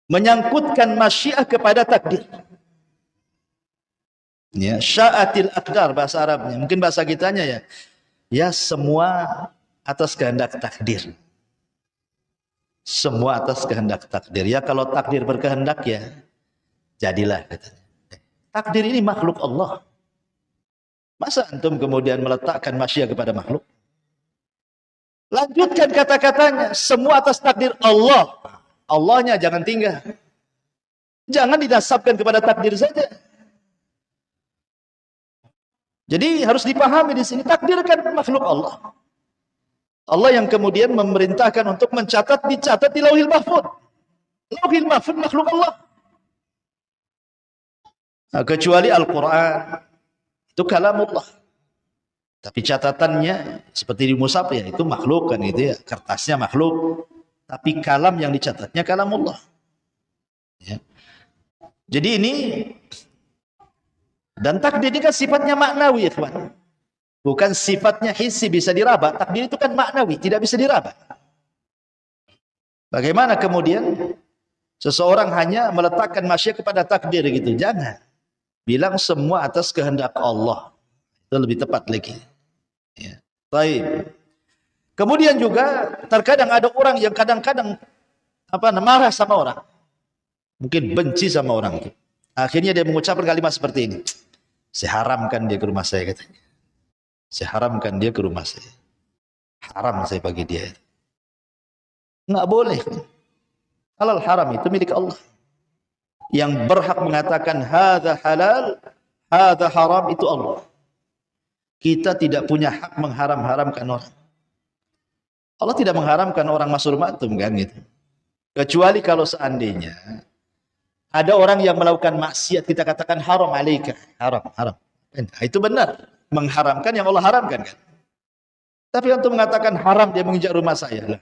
menyangkutkan masyiah kepada takdir. Ya, sya'atil aqdar bahasa Arabnya. Mungkin bahasa kitanya ya. Ya semua atas kehendak takdir. Semua atas kehendak takdir. Ya kalau takdir berkehendak ya jadilah katanya. Takdir ini makhluk Allah. Masa antum kemudian meletakkan masyiah kepada makhluk? Lanjutkan kata-katanya, semua atas takdir Allah. Allahnya jangan tinggal. Jangan dinasabkan kepada takdir saja. Jadi harus dipahami di sini, takdir kan makhluk Allah. Allah yang kemudian memerintahkan untuk dicatat di Lauhil Mahfuz. Lauhil Mahfuz makhluk Allah. Nah, kecuali Al-Quran, itu kalamullah. Tapi catatannya seperti di mushaf ya, itu makhluk kan gitu ya, kertasnya makhluk. Tapi kalam yang dicatatnya kalamullah. Ya. Jadi ini, dan takdir ini kan sifatnya maknawi, ikhwan. Bukan sifatnya hissi bisa diraba. Takdir itu kan maknawi, tidak bisa diraba. Bagaimana kemudian seseorang hanya meletakkan masyiah kepada takdir gitu? Jangan. Bilang semua atas kehendak Allah. Itu lebih tepat lagi. Ya. Baik. Kemudian juga terkadang ada orang yang kadang-kadang marah sama orang. Mungkin benci sama orang itu. Akhirnya dia mengucapkan kalimat seperti ini. Saya haramkan dia ke rumah saya, katanya. Saya haramkan dia ke rumah saya. Haram saya bagi dia. Nggak boleh. Halal haram itu milik Allah. Yang berhak mengatakan hadza halal, hadza haram itu Allah. Kita tidak punya hak mengharam-haramkan orang. Allah tidak mengharamkan orang masuk rumah antum kan gitu. Kecuali kalau seandainya ada orang yang melakukan maksiat, kita katakan haram alaika, haram. Itu benar, mengharamkan yang Allah haramkan kan. Tapi antum mengatakan haram dia menginjak rumah saya lah.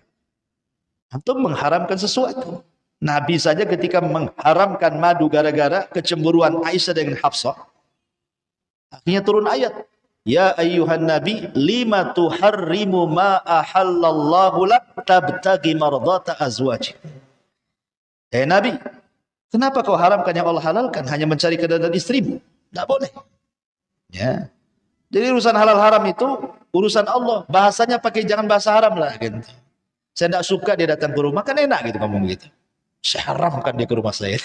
Antum mengharamkan sesuatu. Nabi saja ketika mengharamkan madu gara-gara kecemburuan Aisyah dengan Hafsah, akhirnya turun ayat, ya ayyuhan nabi lima tuharrimu ma ahallallahu lak tabtagi mardata azwajik. Nabi, kenapa kau haramkan yang Allah halalkan, hanya mencari keridhaan istrimu? Tidak boleh. Ya. Jadi urusan halal haram itu urusan Allah. Bahasanya pakai jangan bahasa haram lah gitu. Saya tidak suka dia datang ke rumah, kan enak gitu ngomong gitu. Saya haramkan dia ke rumah saya.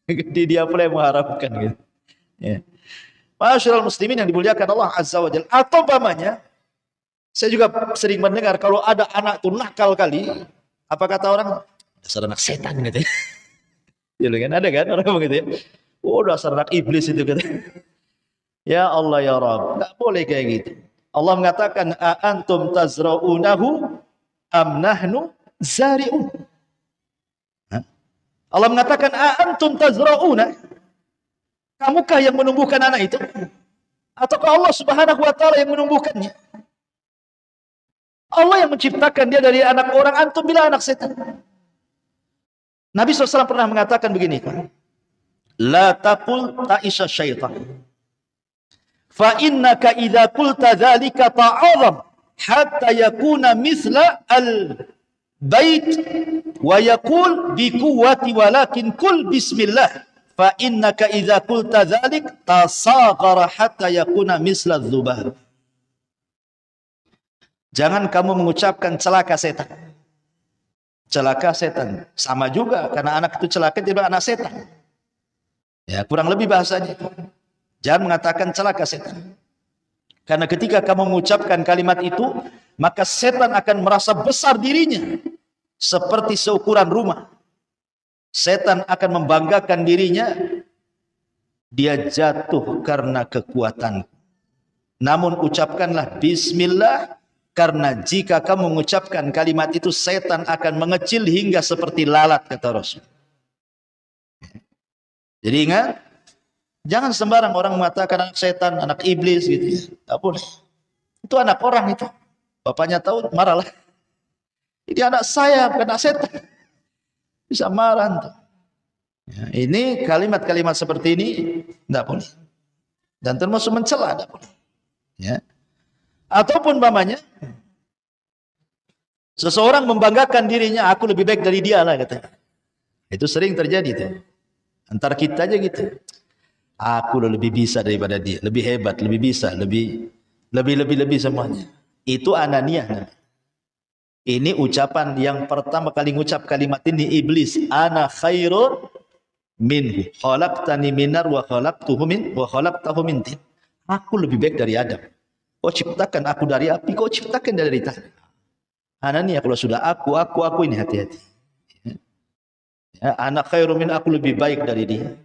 Dia pula yang mengharamkan gitu. Ya. Masyaallah muslimin yang dimuliakan Allah Azza wa Jalla. Atau umpamanya, saya juga sering mendengar kalau ada anak itu nakal kali, apa kata orang? Dasar anak setan gitu ya. Ya kan ada kan orang begitu ya. Oh dasar anak iblis itu gitu. Ya Allah ya Rabb, enggak boleh kayak gitu. Allah mengatakan a antum tazra'unahu am nahnu zari'un. Allah mengatakan a antum tazra'una, kamukah yang menumbuhkan anak itu ataukah Allah Subhanahu wa taala yang menumbuhkannya? Allah yang menciptakan dia dari anak orang, antum bilang anak setan. Nabi SAW pernah mengatakan begini, la taqul ta'isha syaitan fa innaka idza qulta dzalika ta'azam hatta yakuna mithla al-bait wa yaqul bi quwwati walakin kul bismillah fa innaka idza qulta dzalik tasaghara hatta yakuna mithla adh-dhubab. Jangan kamu mengucapkan celaka setan. Celaka setan. Sama juga, karena anak itu celaka tidak anak setan. Ya, kurang lebih bahasanya. Jangan mengatakan celaka setan. Karena ketika kamu mengucapkan kalimat itu, maka setan akan merasa besar dirinya. Seperti seukuran rumah. Setan akan membanggakan dirinya. Dia jatuh karena kekuatan. Namun ucapkanlah bismillah. Karena jika kamu mengucapkan kalimat itu, setan akan mengecil hingga seperti lalat, kata Rasul. Jadi ingat, jangan sembarang orang mengatakan anak setan, anak iblis gitu ya. Tak boleh. Itu anak orang itu. Bapaknya tahu, marahlah. Ini anak saya, bukan anak setan. Bisa marah. Tuh. Ya, ini kalimat-kalimat seperti ini tidak boleh. Dan termasuk mencela, tidak boleh. Ya. Ataupun umpamanya seseorang membanggakan dirinya, aku lebih baik dari dia lah katanya. Itu sering terjadi tuh. Antar kita aja gitu. Aku lebih bisa daripada dia, lebih hebat, lebih bisa, lebih semuanya. Itu ananiah. Ini ucapan yang pertama kali ngucap kalimat ini iblis. Ana khairun minhu. Khalaqtani minar wa khalaqtahu min tin. Aku lebih baik dari Adam. Kau ciptakan aku dari api, kau ciptakan dari tanah. Anania kalau sudah aku ini hati-hati. Ya, anak khairu min, aku lebih baik dari dia.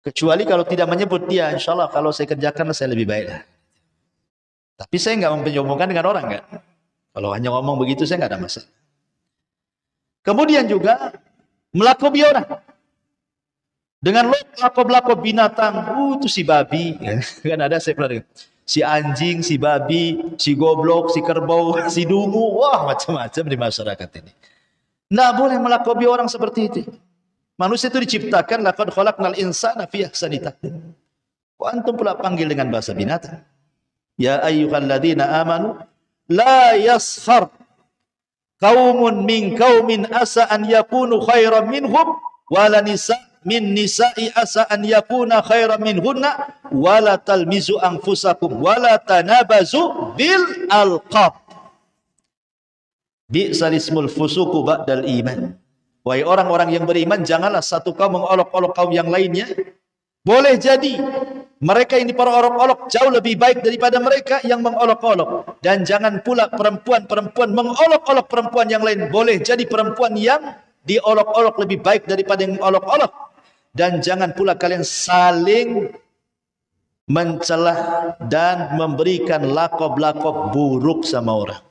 Kecuali kalau tidak menyebut dia, insya Allah kalau saya kerjakan saya lebih baik lah. Tapi saya nggak menyombongkan dengan orang kan. Kalau hanya ngomong begitu saya nggak ada masalah. Kemudian juga melakobi orang. Dengan lakob-lakob binatang, itu si babi, kan ada saya pernah dengar. Si anjing, si babi, si goblok, si kerbau, si dungu, wah macam-macam di masyarakat ini. Nggak boleh melakobi orang seperti itu. Manusia itu diciptakan, laqad khalaqnal insana fi ahsani taqwim. Kok antum pula panggil dengan bahasa binatang? Ya ayyuhalladzina amanu, la yaskhar qaumun min qaumin asa an yakunu khairan minhum wala nisa min nisa'i asa an yakuna khairan minhunna wala talmizu anfusakum wala tanabazu bil alqab. Bi'sal ismul fusuqu ba'dal iman. Wahai orang-orang yang beriman, janganlah satu kaum mengolok-olok kaum yang lainnya. Boleh jadi mereka ini para olok-olok jauh lebih baik daripada mereka yang mengolok-olok. Dan jangan pula perempuan-perempuan mengolok-olok perempuan yang lain. Boleh jadi perempuan yang diolok-olok lebih baik daripada yang mengolok-olok. Dan jangan pula kalian saling mencelah dan memberikan lakob-lakob buruk sama orang.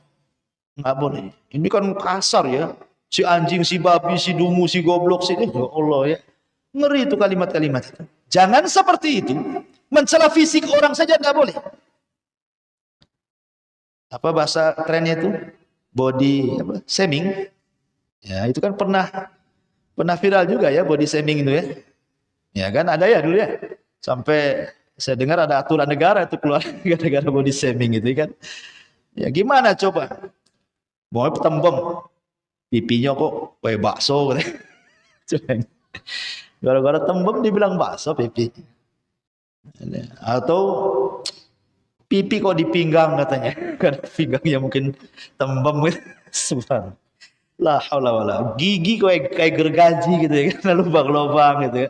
Nggak boleh. Ini kan kasar ya. Si anjing, si babi, si dungu, si goblok, si... Ya Allah ya. Ngeri itu kalimat-kalimat itu. Jangan seperti itu. Mencela fisik orang saja nggak boleh. Apa bahasa kerennya itu? Body shaming. Ya, itu kan pernah viral juga ya body shaming itu ya. Ya kan ada ya dulu ya. Sampai saya dengar ada aturan negara itu keluar gara-gara body shaming itu kan. Ya gimana coba? Mau tembem pipinya kok kayak bakso katanya. Gara-gara tembem dibilang bakso pipi. Atau pipi kok di pinggang katanya. Karena pinggangnya mungkin tembem gitu. Subhanallah. La haula wala. Gigi kayak gergaji gitu ya kan, lubang-lubang gitu ya.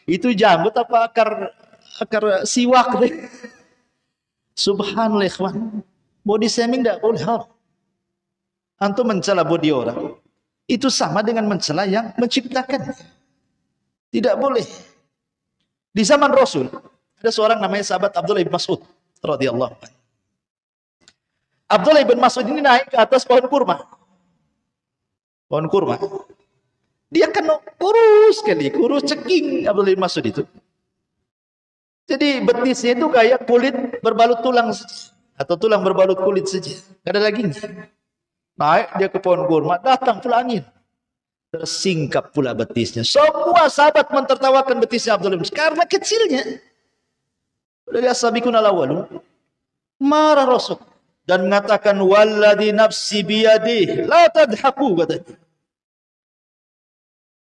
Itu jambut apa akar siwak gitu. Subhanallah ikhwan. Body shaming enggak boleh. Antum mencela body orang, itu sama dengan mencela yang menciptakan. Tidak boleh. Di zaman Rasul ada seorang namanya sahabat Abdullah bin Mas'ud radhiyallahu anhu. Abdullah bin Mas'ud ini naik ke atas pohon kurma. Pohon kurma. Dia kan kurus sekali, kurus ceking Abdullah bin Mas'ud itu. Jadi betisnya itu kayak kulit berbalut tulang atau tulang berbalut kulit saja. Tidak ada dagingnya. Naik dia ke pohon kurma, datang pula angin. Tersingkap pula betisnya. Semua sahabat mentertawakan betisnya Abdullah bin Mas'ud karena kecilnya. Dari as-sabiqun al-awwalun. Marah Rasul dan mengatakan walladzi nafsi biyadihi la tadhaku katanya.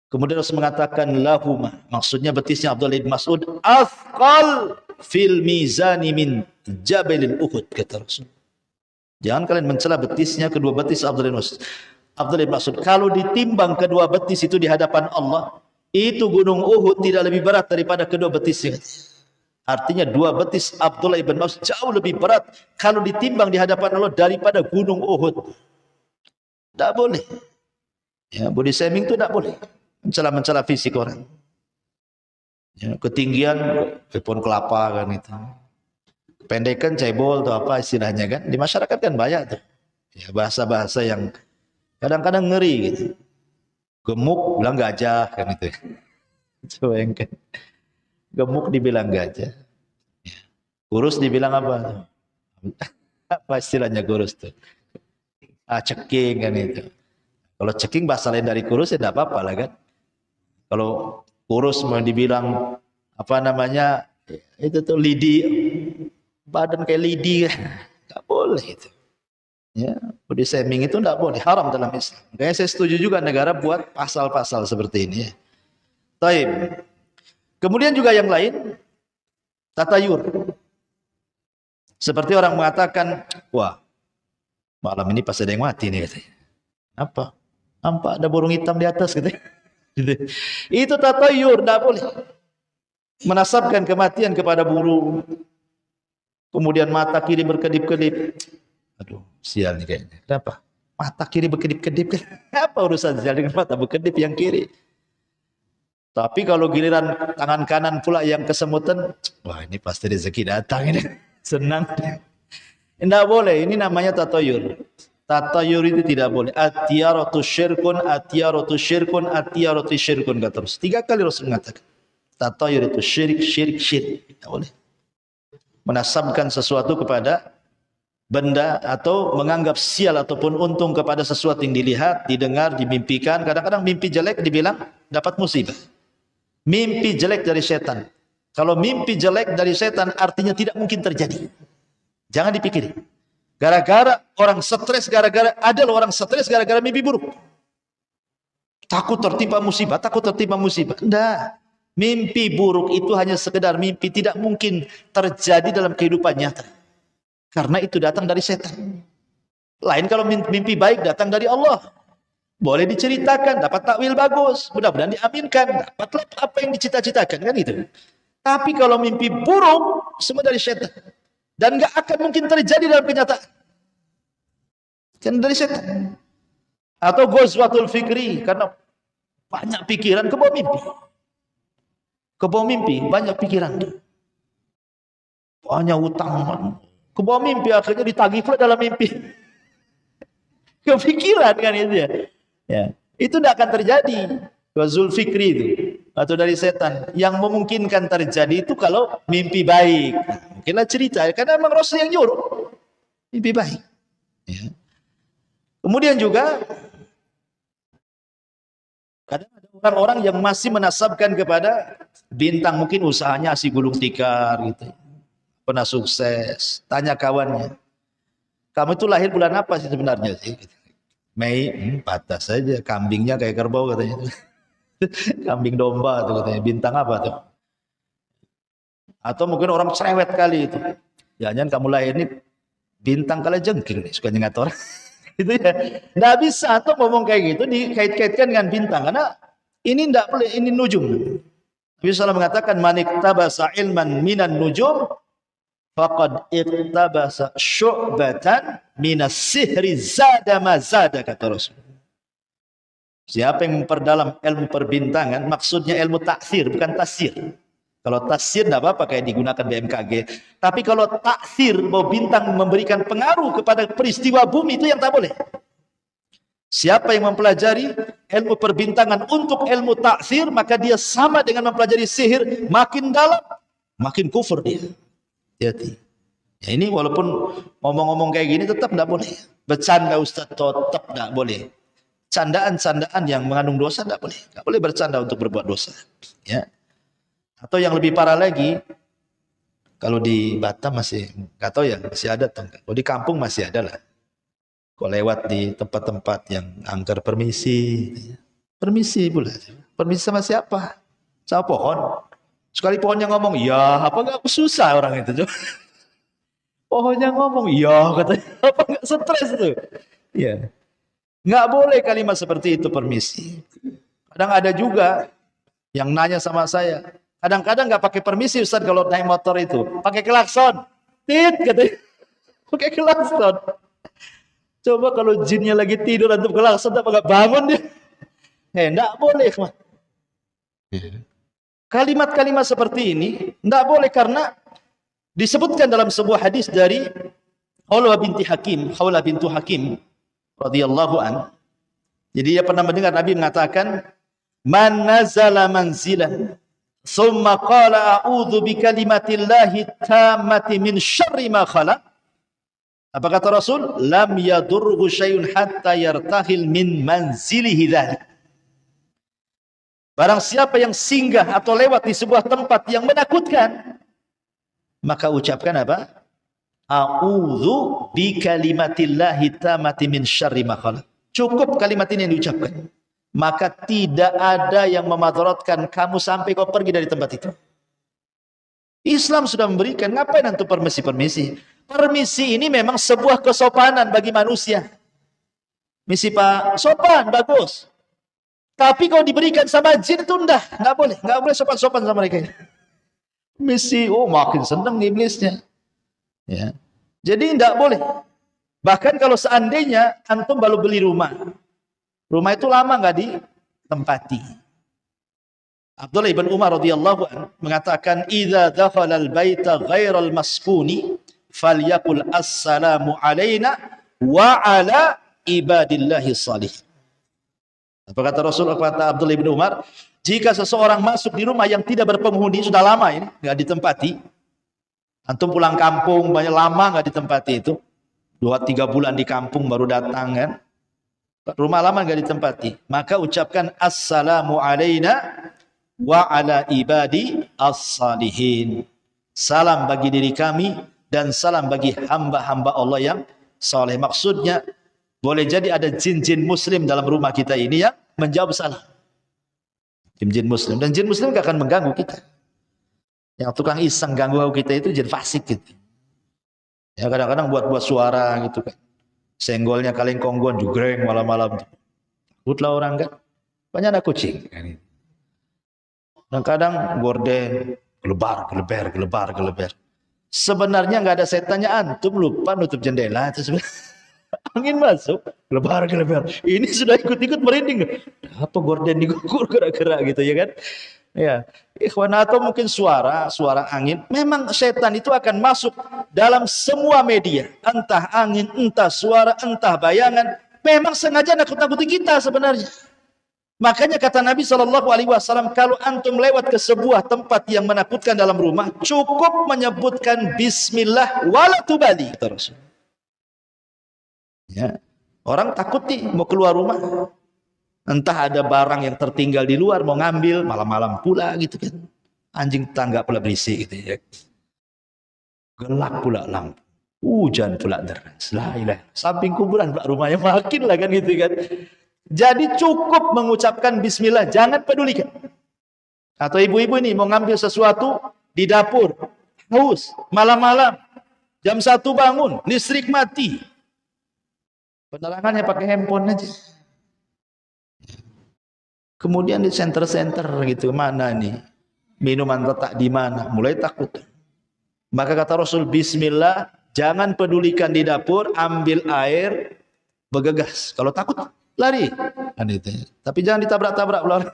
Kemudian Rasul mengatakan lahuma, maksudnya betisnya Abdullah bin Mas'ud athqal fil mizani min jabalil Uhud kata Rasul. Jangan kalian mencela betisnya kedua betis Abdullah bin Mas'ud. Abdullah bin Mas'ud, kalau ditimbang kedua betis itu di hadapan Allah, itu gunung Uhud tidak lebih berat daripada kedua betisnya. Artinya dua betis Abdullah bin Mas'ud jauh lebih berat kalau ditimbang di hadapan Allah daripada gunung Uhud. Tidak boleh. Ya, body shaming itu tidak boleh. Mencela fisik orang. Ya, ketinggian pohon kelapa kan itu. Pendekan cebol atau apa istilahnya kan. Di masyarakat kan banyak tuh. Ya, bahasa-bahasa yang kadang-kadang ngeri gitu. Gemuk bilang gajah kan itu. Coba yang kan. Gemuk dibilang gajah. Ya. Kurus dibilang apa? Apa istilahnya kurus tuh? Ceking kan itu. Kalau ceking bahasa lain dari kurus ya tidak apa-apa lah kan. Kalau kurus mau dibilang apa namanya itu tuh lidi, badan kayak lidi, nggak boleh itu. Ya, body shaming itu nggak boleh, haram dalam Islam. Makanya saya setuju juga negara buat pasal-pasal seperti ini. Taib. Kemudian juga yang lain, tatayur. Seperti orang mengatakan, wah malam ini pas ada yang mati nih katanya. Apa? Nampak ada burung hitam di atas gitu. Itu tatayur, tidak boleh. Menasabkan kematian kepada burung. Kemudian mata kiri berkedip-kedip. Aduh, sial nih kayaknya. Kenapa? Mata kiri berkedip-kedip. Apa urusan sial dengan mata berkedip yang kiri? Tapi kalau giliran tangan kanan pula yang kesemutan, wah ini pasti rezeki datang ini. Senang. Tidak boleh, ini namanya tatayur. Tatayur itu tidak boleh. Atiyaratu syirkun, atiyaratu syirkun, atiyaratu syirkun kata Rasul. 3 kali Rasul mengatakan. Tatayur itu syirik, syirik, syirik. Tidak boleh. Menasabkan sesuatu kepada benda atau menganggap sial ataupun untung kepada sesuatu yang dilihat, didengar, dimimpikan. Kadang-kadang mimpi jelek dibilang dapat musibah. Mimpi jelek dari setan. Kalau mimpi jelek dari setan artinya tidak mungkin terjadi. Jangan dipikirin. Gara-gara orang stres, ada orang stres gara-gara mimpi buruk. Takut tertimpa musibah, takut tertimpa musibah. Enggak. Mimpi buruk itu hanya sekedar mimpi, tidak mungkin terjadi dalam kehidupan nyata. Karena itu datang dari setan. Lain kalau mimpi baik datang dari Allah. Boleh diceritakan, dapat takwil bagus, mudah-mudahan diaminkan, dapatlah apa yang dicita-citakan, kan itu. Tapi kalau mimpi buruk, semua dari syaitan. Dan gak akan mungkin terjadi dalam kenyataan. Kan dari syaitan. Atau ghazwatul fikri, karena banyak pikiran, kebawa mimpi. Kebawa mimpi, banyak pikiran. Banyak utang. Kebawa mimpi, akhirnya ditagih pula dalam mimpi. Kepikiran kan itu ya. Ya, itu tidak akan terjadi. Ghazul fikri itu atau dari setan yang memungkinkan terjadi itu kalau mimpi baik. Nah, mungkinlah cerita karena memang Rasul yang nyuruh mimpi baik. Ya. Kemudian juga kadang ada orang-orang yang masih menasabkan kepada bintang, mungkin usahanya si gulung tikar gitu. Pernah sukses, tanya kawannya, kamu itu lahir bulan apa sih sebenarnya sih? Mei, patah saja, kambingnya kayak kerbau katanya. Kambing domba tuh katanya, bintang apa tuh? Atau mungkin orang cerewet kali itu. Jangan kamu lahir ini bintang kalajengking nih, suka nyengat orang. Gitu ya. Nggak bisa tuh ngomong kayak gitu dikait-kaitkan dengan bintang karena ini nggak boleh, ini nujum. Nabi SAW mengatakan man iktabasa ilman minan nujum faqad iktabasa syu'batan minas sihri zada ma zada, kata Rasul. Siapa yang memperdalam ilmu perbintangan, maksudnya ilmu taksir bukan tasir. Kalau tasir tidak apa-apa kayak digunakan BMKG. Tapi kalau taksir, bahwa bintang memberikan pengaruh kepada peristiwa bumi, itu yang tak boleh. Siapa yang mempelajari ilmu perbintangan untuk ilmu taksir, maka dia sama dengan mempelajari sihir. Makin dalam, makin kufur dia. Hati-hati. Ya ini walaupun ngomong-ngomong kayak gini tetap tidak boleh. Bercanda Ustaz tetap tidak boleh. Candaan-candaan yang mengandung dosa tidak boleh. Tidak boleh bercanda untuk berbuat dosa. Ya. Atau yang lebih parah lagi, kalau di Batam masih, nggak tahu ya, masih ada atau enggak. Kalau di kampung masih ada lah. Kalau lewat di tempat-tempat yang angker permisi, permisi pula. Permisi sama siapa? Sama pohon. Sekali pohonnya ngomong, ya apa nggak susah orang itu. Pohonnya ngomong, ya katanya, apa nggak stres tuh? Ya, nggak boleh kalimat seperti itu permisi. Kadang ada juga yang nanya sama saya. Kadang-kadang nggak pakai permisi Ustaz kalau naik motor itu, pakai klakson, tit katanya, pakai klakson. Coba kalau jinnya lagi tidur antum klakson, apa nggak bangun dia? Nggak boleh. Kalimat-kalimat seperti ini nggak boleh karena disebutkan dalam sebuah hadis dari Khawlah bintu Hakim radhiyallahu an. Jadi dia pernah mendengar Nabi mengatakan, "Man nazala manzilan summa qala a'udzu bikalimatillahi tammati min syarri ma khalaq." Apa kata Rasul? Lam yadurru syai'un hatta yartahil min manzilihi dzalik. Barang siapa yang singgah atau lewat di sebuah tempat yang menakutkan, maka ucapkan apa? A'udzu bikalimatillahi tammati min syarri ma khalaq. Cukup kalimat ini yang diucapkan. Maka tidak ada yang memadaratkan kamu sampai kau pergi dari tempat itu. Islam sudah memberikan, ngapain antum permisi-permisi? Permisi ini memang sebuah kesopanan bagi manusia. Misi Pak, sopan, bagus. Tapi kalau diberikan sama jin itu nggak boleh sopan-sopan sama mereka. Misi, oh makin senang iblisnya. Ya. Jadi nggak boleh. Bahkan kalau seandainya antum baru beli rumah itu lama nggak ditempati. Abdullah ibn Umar radhiyallahu anhu mengatakan, "Idza dakhala al-baita ghairal maskuni falyaqul assalamu alaina wa ala ibadillahi salih." Apa kata Rasul, kata Abdullah ibn Umar, jika seseorang masuk di rumah yang tidak berpenghuni, sudah lama ini nggak ditempati, antum pulang kampung banyak lama nggak ditempati itu, 2-3 bulan di kampung baru datang kan, rumah lama nggak ditempati, maka ucapkan assalamu alaina wa ala ibadi as-salihin. Salam bagi diri kami dan salam bagi hamba-hamba Allah yang saleh. Maksudnya boleh jadi ada jin-jin muslim dalam rumah kita ini yang menjawab salam. Jin muslim, dan jin muslim gak akan mengganggu kita. Yang tukang iseng ganggu kita itu jin fasik gitu. Ya kadang-kadang buat suara gitu kan. Senggolnya kaleng konggon jugreng malam-malam. Takutlah orang kan. Banyak anak kucing. Kadang-kadang gorden, gelebar. Sebenarnya nggak ada setannya, antum lupa nutup jendela itu sebenarnya. Angin masuk, gelebar. Ini sudah ikut-ikut merinding. Apa gorden digugur gerak-gerak gitu ya kan? Ya, ikhwan, atau mungkin suara angin. Memang setan itu akan masuk dalam semua media, entah angin, entah suara, entah bayangan. Memang sengaja nakut-nakuti kita sebenarnya. Makanya kata Nabi SAW, kalau antum lewat ke sebuah tempat yang menakutkan dalam rumah, cukup menyebutkan Bismillah wala tubali. Ya. Orang takut nih mau keluar rumah, entah ada barang yang tertinggal di luar mau ngambil, malam-malam pula gitu kan, anjing tangga pula berisik gitu ya, gelap pula lampu, hujan pula deras, samping kuburan pula rumahnya, makin lah kan gitu kan. Jadi cukup mengucapkan Bismillah, jangan pedulikan. Atau ibu-ibu ini mau ngambil sesuatu di dapur, haus, malam-malam, jam 1 bangun, listrik mati, penerangannya pakai handphone aja. Kemudian di center-center gitu, mana nih minuman letak di mana, mulai takut. Maka kata Rasul, Bismillah, jangan pedulikan di dapur, ambil air, bergegas. Kalau takut lari, kan itu. Tapi jangan ditabrak-tabrak ular.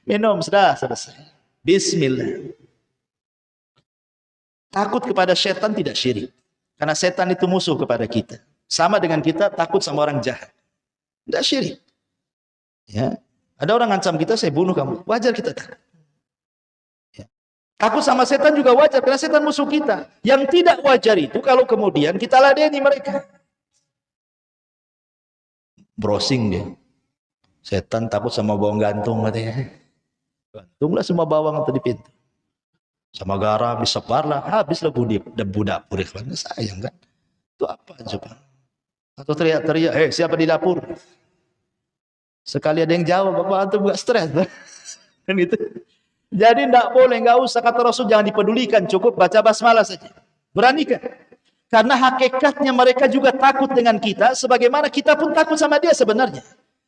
Minum, sudah selesai. Bismillah. Takut kepada setan tidak syirik, karena setan itu musuh kepada kita. Sama dengan kita takut sama orang jahat, tidak syirik. Ya, ada orang ngancam kita, saya bunuh kamu, wajar kita takut. Ya. Takut sama setan juga wajar, karena setan musuh kita. Yang tidak wajar itu kalau kemudian kita ladeni mereka. Browsing dia, setan takut sama bawang gantung katanya. Gantunglah semua bawang itu di pintu, sama garam disebarlah, habislah debu dapur. Sayang kan, itu apa coba? Atau teriak-teriak, siapa di dapur? Sekali ada yang jawab, bapak antum gak stres kan gitu. Jadi tidak boleh, nggak usah, kata Rasul, jangan dipedulikan, cukup baca basmalah saja. Beranikan. Karena hakikatnya mereka juga takut dengan kita, sebagaimana kita pun takut sama dia sebenarnya.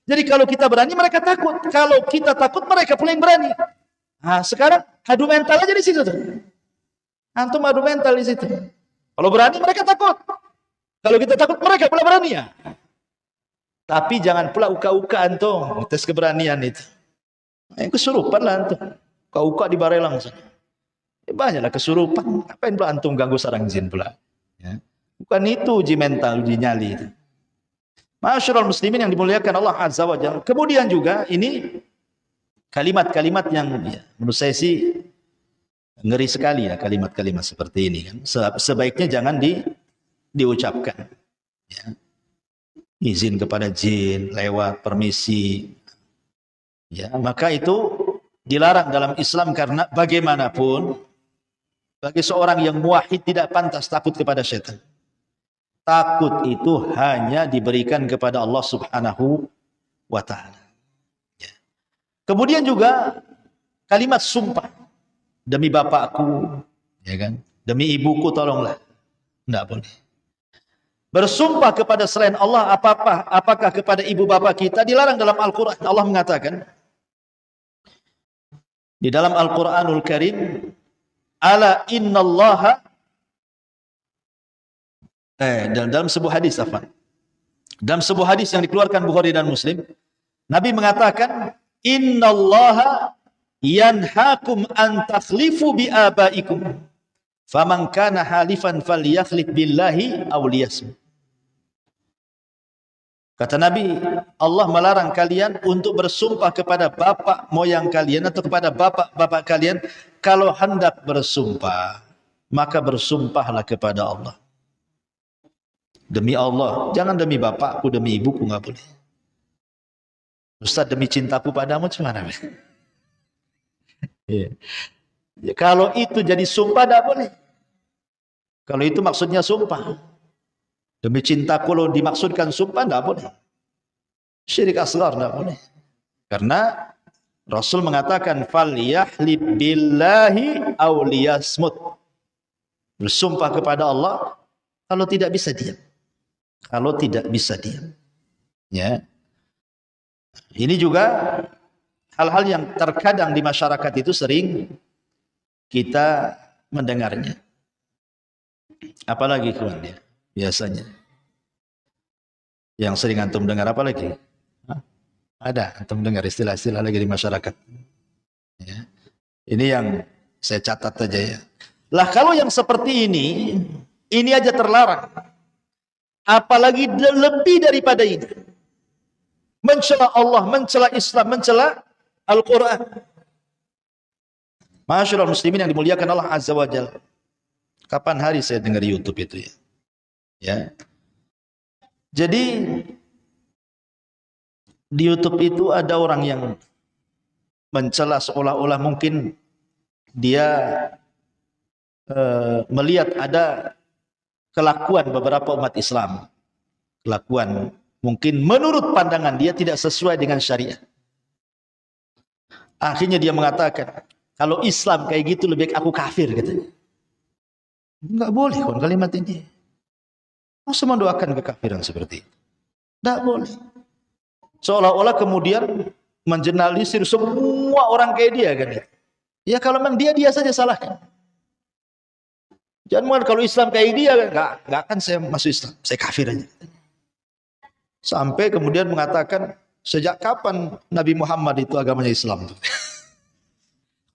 Jadi kalau kita berani, mereka takut. Kalau kita takut, mereka pula yang berani. Nah, sekarang adu mental aja di situ tuh. Antum adu mental di situ. Kalau berani, mereka takut. Kalau kita takut, mereka pula berani ya. Tapi jangan pula uka-uka antum, tes keberanian itu. Yang kesurupan lah antum. Uka-uka di barelang sana. Banyaklah kesurupan. Apain pula antum ganggu sarang jin pula. Ya. Bukan itu uji mental, uji nyali itu. Masyarul muslimin yang dimuliakan Allah Azza wa Jalla. Kemudian juga ini kalimat-kalimat yang ya, menurut saya sih ngeri sekali ya, kalimat-kalimat seperti ini kan. Sebaiknya jangan diucapkan. Ya. Izin kepada jin lewat permisi. Ya, maka itu dilarang dalam Islam, karena bagaimanapun bagi seorang yang muwahhid tidak pantas takut kepada syaitan. Takut itu hanya diberikan kepada Allah Subhanahu wa ta'ala. Ya. Kemudian juga kalimat sumpah. Demi bapakku, ya kan? Demi ibuku tolonglah. Tidak boleh. Bersumpah kepada selain Allah, apakah kepada ibu bapak kita, dilarang dalam Al-Quran. Allah mengatakan di dalam Al-Quranul Karim, ala innallaha, dalam sebuah hadis, dalam sebuah hadis yang dikeluarkan Bukhari dan Muslim, Nabi mengatakan, innallaha yanhakum an takhlifu bi abaikum, faman kana halifan falyakhlif billahi aw liyasmut. Kata Nabi, Allah melarang kalian untuk bersumpah kepada bapak moyang kalian atau kepada bapak-bapak kalian. Kalau hendak bersumpah, maka bersumpahlah kepada Allah. Demi Allah, jangan demi bapakku, demi ibuku, nggak boleh. Ustaz, demi cintaku padamu, gimana? Ya. Ya, kalau itu jadi sumpah, tidak boleh. Kalau itu maksudnya sumpah, demi cintaku, kalau dimaksudkan sumpah, tidak boleh. Syirik asghar, tidak boleh. Karena Rasul mengatakan, falyahlib billahi aw liyasmut. Bersumpah kepada Allah, kalau tidak bisa diam. kalau tidak bisa diam. Ya. Ini juga hal-hal yang terkadang di masyarakat itu sering kita mendengarnya. Apalagi kawan ya, biasanya. Yang sering antum dengar apa lagi? Hah? Ada antum dengar istilah-istilah lagi di masyarakat. Ya. Ini yang saya catat saja ya. Lah kalau yang seperti ini aja terlarang. Apalagi lebih daripada ini. Mencela Allah, mencela Islam, mencela Al-Quran. Masyaallah muslimin yang dimuliakan Allah Azza wa Jalla. Kapan hari saya dengar YouTube itu ya? Ya. Jadi di YouTube itu ada orang yang mencela seolah-olah mungkin dia melihat ada kelakuan beberapa umat Islam. Kelakuan mungkin menurut pandangan dia tidak sesuai dengan syariat. Akhirnya dia mengatakan, kalau Islam kayak gitu lebih baik aku kafir katanya. Enggak boleh kon kalimat ini. Masa mendoakan kekafiran seperti itu? Enggak boleh. Seolah-olah kemudian mengeneralisir semua orang kayak dia kan. Ya kalau memang dia saja salahkan. Jangan kalau Islam kayak dia enggak akan saya masuk Islam, saya kafir aja. Sampai kemudian mengatakan, sejak kapan Nabi Muhammad itu agamanya Islam?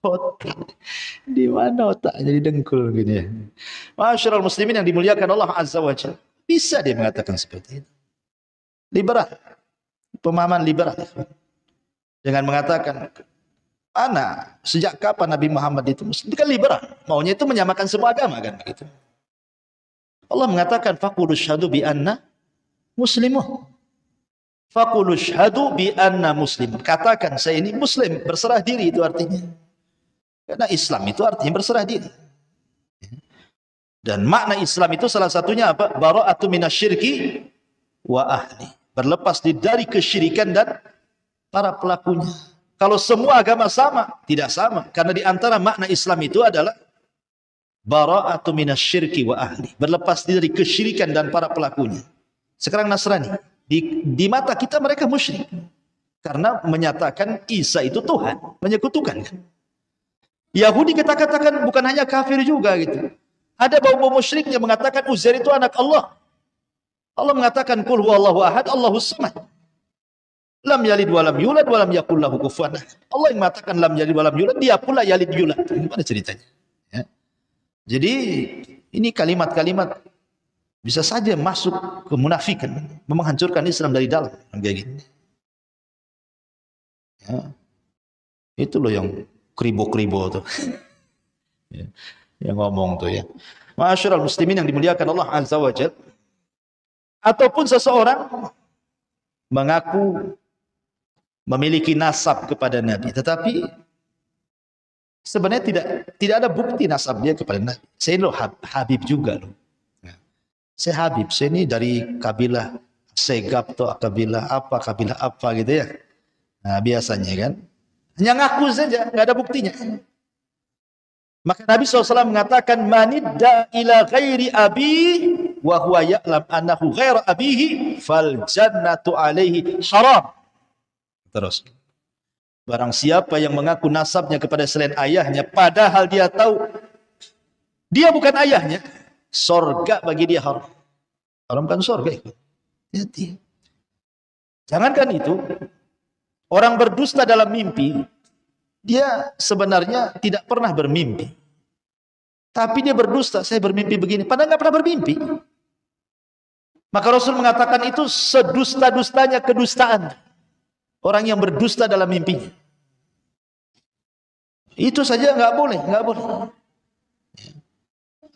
Otak. Di mana otaknya didengkul gini ya. Masyaallah muslimin yang dimuliakan Allah Azza wa Jalla. Bisa dia mengatakan seperti itu. Liberal. Pemahaman liberal. Dengan mengatakan, mana sejak kapan Nabi Muhammad itu Muslim? Itu kan liberal. Maunya itu menyamakan semua agama kan begitu. Allah mengatakan, faqulu syhadu bi anna muslimuh. Faqulu syhadu bi anna muslim. Katakan saya ini muslim, berserah diri itu artinya. Karena Islam itu artinya berserah diri. Dan makna Islam itu salah satunya apa? Bara'atu minasyirki wa ahli. Berlepas dari kesyirikan dan para pelakunya. Kalau semua agama sama, tidak sama. Karena di antara makna Islam itu adalah bara'atu minasyirki wa ahli. Berlepas dari kesyirikan dan para pelakunya. Sekarang Nasrani. Di mata kita mereka musyrik. Karena menyatakan Isa itu Tuhan. Menyekutukan. Yahudi kita katakan bukan hanya kafir juga gitu. Ada bau-bau musyrik yang mengatakan Uzair itu anak Allah. Allah mengatakan qul huwallahu ahad, Allahus samad. Lam yalid wa lam yulad wa lam yakul lahu kufuwan ahad. Allah yang mengatakan lam yalid wa lam yulad, dia pula yalid yulad. Gimana ceritanya? Ya. Jadi ini kalimat-kalimat bisa saja masuk ke munafikan, menghancurkan Islam dari dalam kayak gini. Ya. Itu loh yang kribo-kribo tuh. Ya. Yang ngomong tuh ya. Masyaallah muslimin yang dimuliakan Allah Azza wa Jalla. Ataupun seseorang mengaku memiliki nasab kepada Nabi, tetapi sebenarnya tidak ada bukti nasab dia kepada Nabi. Saya loh Habib juga loh. Saya Habib, saya ini dari kabilah Segap atau kabilah apa gitu ya. Nah, biasanya kan hanya ngaku saja, nggak ada buktinya. Maka Nabi SAW mengatakan manidda ila ghairi abi wa huwa ya'lam annahu ghaira abihi fal jannatu alaihi haram. Terus. Barang siapa yang mengaku nasabnya kepada selain ayahnya padahal dia tahu dia bukan ayahnya, surga bagi dia haram. Haramkan surga itu. Hati. Jangankan itu, orang berdusta dalam mimpi, dia sebenarnya tidak pernah bermimpi. Tapi dia berdusta, saya bermimpi begini. Padahal nggak pernah bermimpi. Maka Rasul mengatakan itu sedusta-dustanya kedustaan. Orang yang berdusta dalam mimpinya. Itu saja nggak boleh, nggak boleh.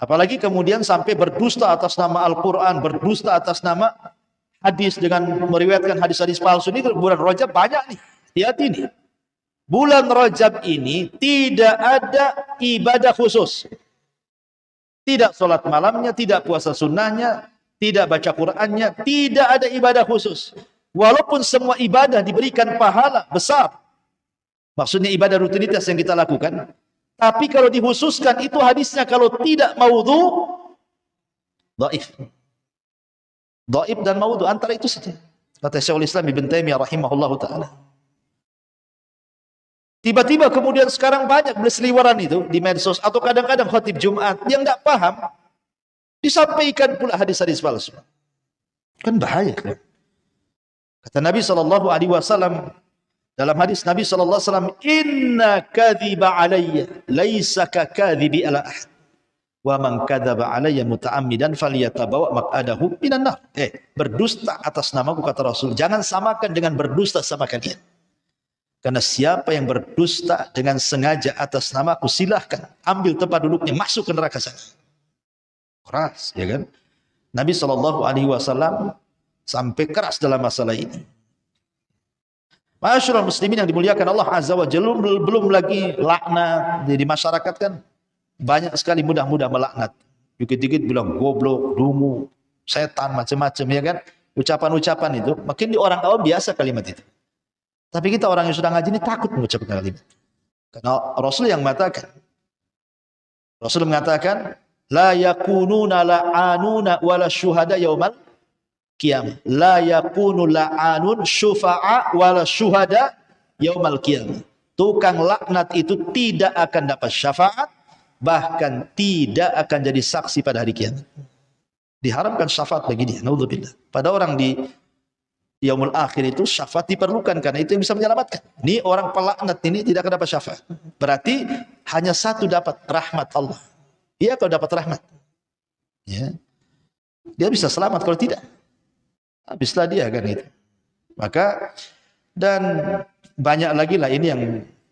Apalagi kemudian sampai berdusta atas nama Al-Quran, berdusta atas nama hadis dengan meriwayatkan hadis-hadis palsu. Ini bulan Rajab banyak nih. Hati-hati nih. Bulan Rajab ini tidak ada ibadah khusus. Tidak sholat malamnya, tidak puasa sunnahnya, tidak baca Qur'annya, tidak ada ibadah khusus. Walaupun semua ibadah diberikan pahala besar. Maksudnya ibadah rutinitas yang kita lakukan. Tapi kalau dikhususkan itu hadisnya kalau tidak maudhu, dhaif. Dhaif dan maudhu, antara itu saja. Kata Syekhul Islam Ibn Taimiyah rahimahullahu taala. Tiba-tiba kemudian sekarang banyak berseliweran itu di medsos, atau kadang-kadang khatib Jumat yang tidak paham disampaikan pula hadis-hadis palsu. Kan bahaya kan? Kata Nabi SAW dalam hadis Nabi SAW, inna kadhiba alayya laisa ka kadhibi ala ahad wa man kadzaba alayya muta'ammidan falyatabawa maq'adahu minan nar. Berdusta atas namaku, kata Rasul, jangan samakan dengan berdusta sama kalian. Karena siapa yang berdusta dengan sengaja atas namaku, silahkan ambil tempat duduknya, masuk ke neraka sana. Keras, ya kan? Nabi SAW sampai keras dalam masalah ini. Ma'asyiral muslimin yang dimuliakan Allah Azza wa Jalla, belum lagi laknat di masyarakat kan banyak sekali mudah-mudah melaknat. Dikit-dikit bilang goblok, dungu, setan, macam-macam, ya kan? Ucapan-ucapan itu, makin di orang awam biasa kalimat itu. Tapi kita orang yang sudah ngaji ini takut mengucapkan kalimat. Karena Rasul yang mengatakan, la yakununa la'anuna wala syuhada yaumal qiyamah. La yakunu la'anun syufa'a wala syuhada yaumal qiyamah. Tukang laknat itu tidak akan dapat syafaat, bahkan tidak akan jadi saksi pada hari kiamat. Diharamkan syafaat bagi dia. Naudzubillah. Pada orang di yaumul akhir itu syafaat diperlukan, karena itu yang bisa menyelamatkan. Ini orang pelaknat ini tidak akan dapat syafaat. Berarti hanya satu dapat, rahmat Allah. Dia kalau dapat rahmat, ya, dia bisa selamat. Kalau tidak, habislah dia kan itu. Maka, dan banyak lagi lah ini yang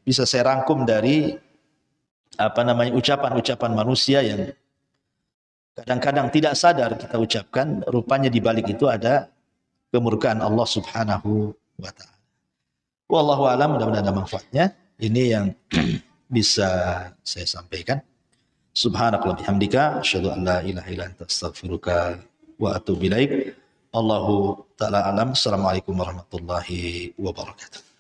bisa saya rangkum dari ucapan-ucapan manusia yang kadang-kadang tidak sadar kita ucapkan. Rupanya di balik itu ada kemurkaan Allah Subhanahu wa taala. Wallahu a'lam, mudah-mudahan ada manfaatnya. Ini yang bisa saya sampaikan. Subhanakallah bihamdika asyhadu an la ilaha illa anta astaghfiruka wa atubu ilaik. Allahu ta'ala alam. Assalamualaikum warahmatullahi wabarakatuh.